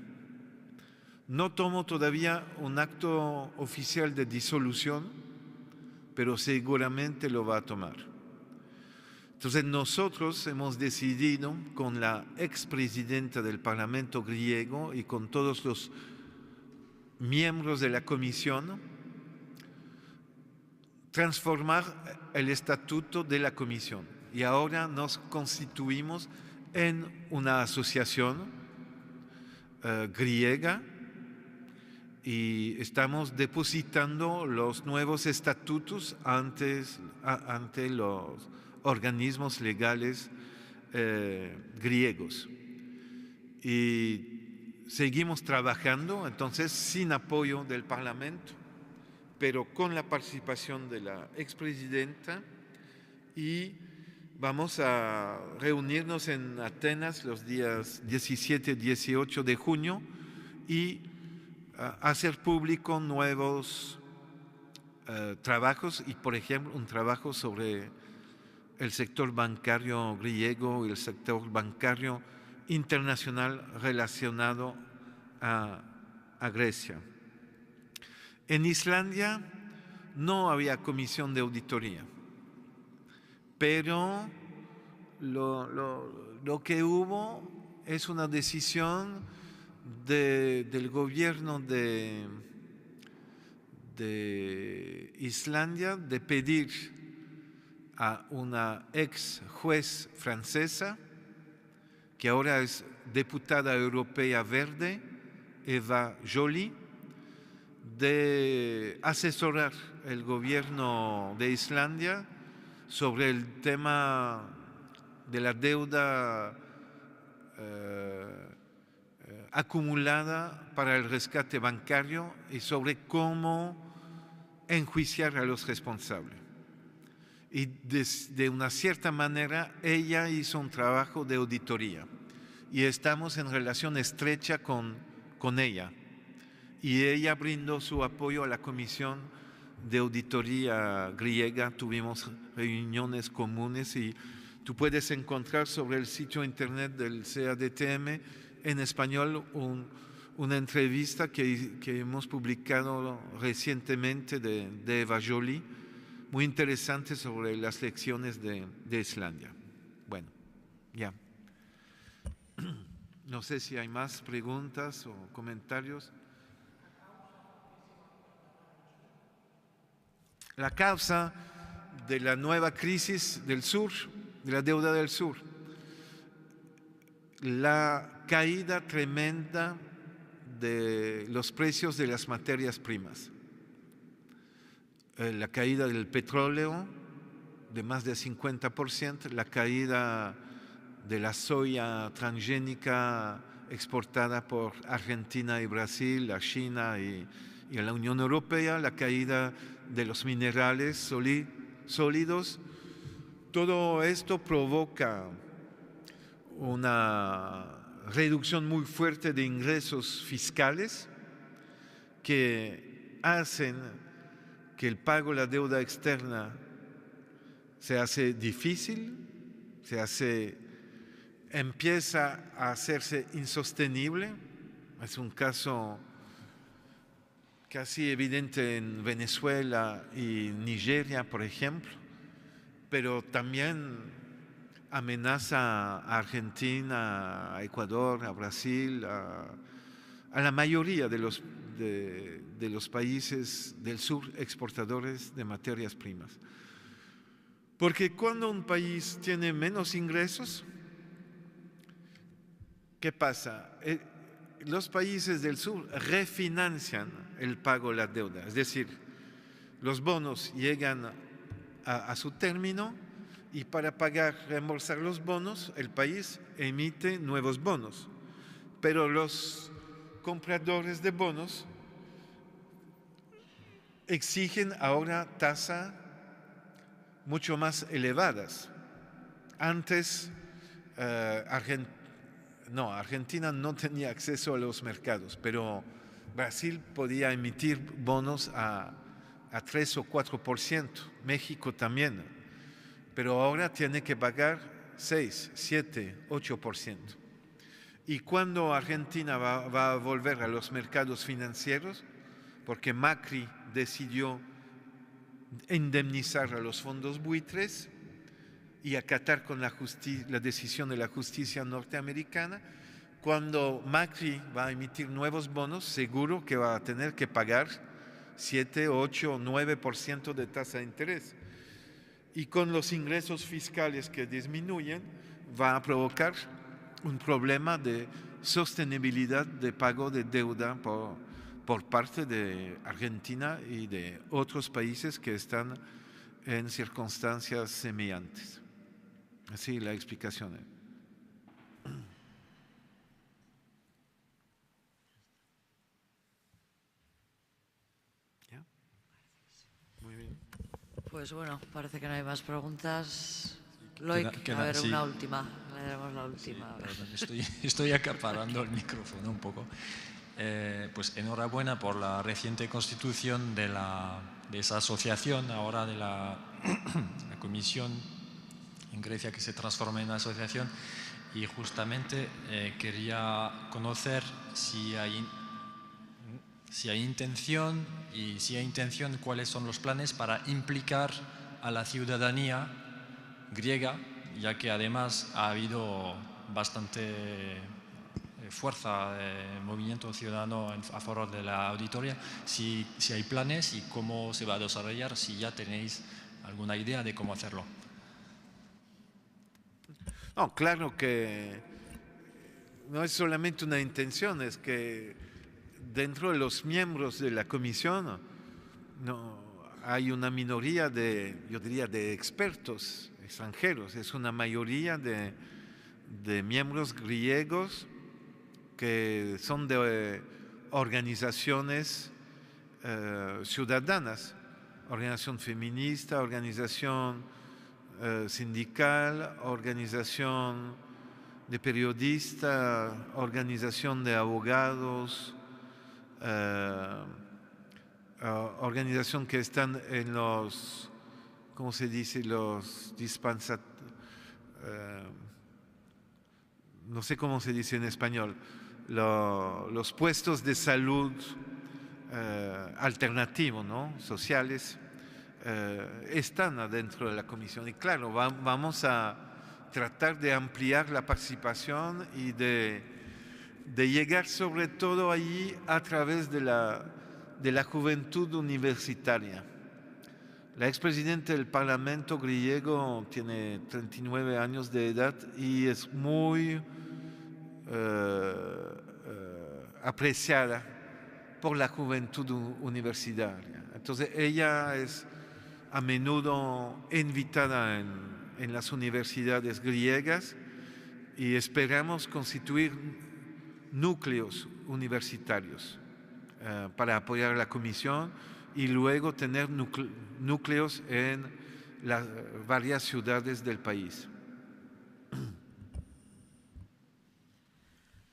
No tomó todavía un acto oficial de disolución, pero seguramente lo va a tomar. Entonces nosotros hemos decidido con la expresidenta del Parlamento griego y con todos los miembros de la comisión transformar el estatuto de la comisión y ahora nos constituimos en una asociación griega y estamos depositando los nuevos estatutos ante los organismos legales griegos. Y seguimos trabajando, entonces, sin apoyo del Parlamento, pero con la participación de la expresidenta, y vamos a reunirnos en Atenas los días 17 y 18 de junio y hacer público nuevos trabajos y, por ejemplo, un trabajo sobre el sector bancario griego y el sector bancario internacional relacionado a Grecia. En Islandia no había comisión de auditoría, pero lo que hubo es una decisión del gobierno de Islandia de pedir a una ex juez francesa, que ahora es diputada europea verde, Eva Joly, de asesorar el gobierno de Islandia sobre el tema de la deuda acumulada para el rescate bancario y sobre cómo enjuiciar a los responsables. Y de una cierta manera ella hizo un trabajo de auditoría y estamos en relación estrecha con ella. Y ella brindó su apoyo a la Comisión de Auditoría griega, tuvimos reuniones comunes y tú puedes encontrar sobre el sitio internet del CADTM en español una entrevista que hemos publicado recientemente de Eva Joly, muy interesante sobre las lecciones de Islandia. Bueno, ya. No sé si hay más preguntas o comentarios. La causa de la nueva crisis del sur, de la deuda del sur, la caída tremenda de los precios de las materias primas, la caída del petróleo de más del 50%, la caída de la soya transgénica exportada por Argentina y Brasil a China y a la Unión Europea, la caída de los minerales sólidos. Todo esto provoca una reducción muy fuerte de ingresos fiscales que hacen que el pago de la deuda externa se hace difícil, empieza a hacerse insostenible. Es un caso casi evidente en Venezuela y Nigeria, por ejemplo, pero también amenaza a Argentina, a Ecuador, a Brasil, a la mayoría de los países del sur exportadores de materias primas. Porque cuando un país tiene menos ingresos, ¿qué pasa? Los países del sur refinancian el pago de la deuda, es decir, los bonos llegan a su término y para reembolsar los bonos, el país emite nuevos bonos. Pero los compradores de bonos exigen ahora tasas mucho más elevadas. Antes, Argentina no tenía acceso a los mercados, pero Brasil podía emitir bonos a 3 o 4%, México también, pero ahora tiene que pagar 6, 7, 8%. Y cuando Argentina va a volver a los mercados financieros, porque Macri decidió indemnizar a los fondos buitres y acatar con la decisión de la justicia norteamericana, cuando Macri va a emitir nuevos bonos, seguro que va a tener que pagar 7, 8, 9% de tasa de interés. Y con los ingresos fiscales que disminuyen, va a provocar un problema de sostenibilidad de pago de deuda por parte de Argentina y de otros países que están en circunstancias semejantes. Así la explicación. ¿Ya? Muy bien. Pues bueno, parece que no hay más preguntas. Loic, a ver, sí. una última. Le daremos la última. Sí, perdón, estoy acaparando el micrófono un poco. Pues enhorabuena por la reciente constitución de esa asociación, ahora de la comisión en Grecia que se transforma en asociación, y justamente quería conocer si hay intención, y si hay intención, cuáles son los planes para implicar a la ciudadanía griega, ya que además ha habido bastante fuerza de movimiento ciudadano a favor de la auditoría, si hay planes y cómo se va a desarrollar, si ya tenéis alguna idea de cómo hacerlo. No, claro que no es solamente una intención, es que dentro de los miembros de la comisión hay una minoría yo diría, de expertos extranjeros, es una mayoría de miembros griegos que son de organizaciones ciudadanas, organización feminista, organización sindical, organización de periodistas, organización de abogados, organización que están en los, ¿cómo se dice? Los no sé cómo se dice en español, los puestos de salud alternativos, ¿no? Sociales, están adentro de la comisión. Y claro, vamos a tratar de ampliar la participación y de llegar sobre todo allí a través de la juventud universitaria. La expresidenta del Parlamento griego tiene 39 años de edad y es muy apreciada por la juventud universitaria. Entonces ella es a menudo invitada en las universidades griegas y esperamos constituir núcleos universitarios para apoyar a la comisión y luego tener núcleos en las varias ciudades del país.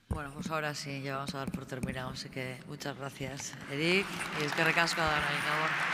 Bueno, pues ahora sí, ya vamos a dar por terminado, así que muchas gracias, Eric, y eskerrik asko, Gabor.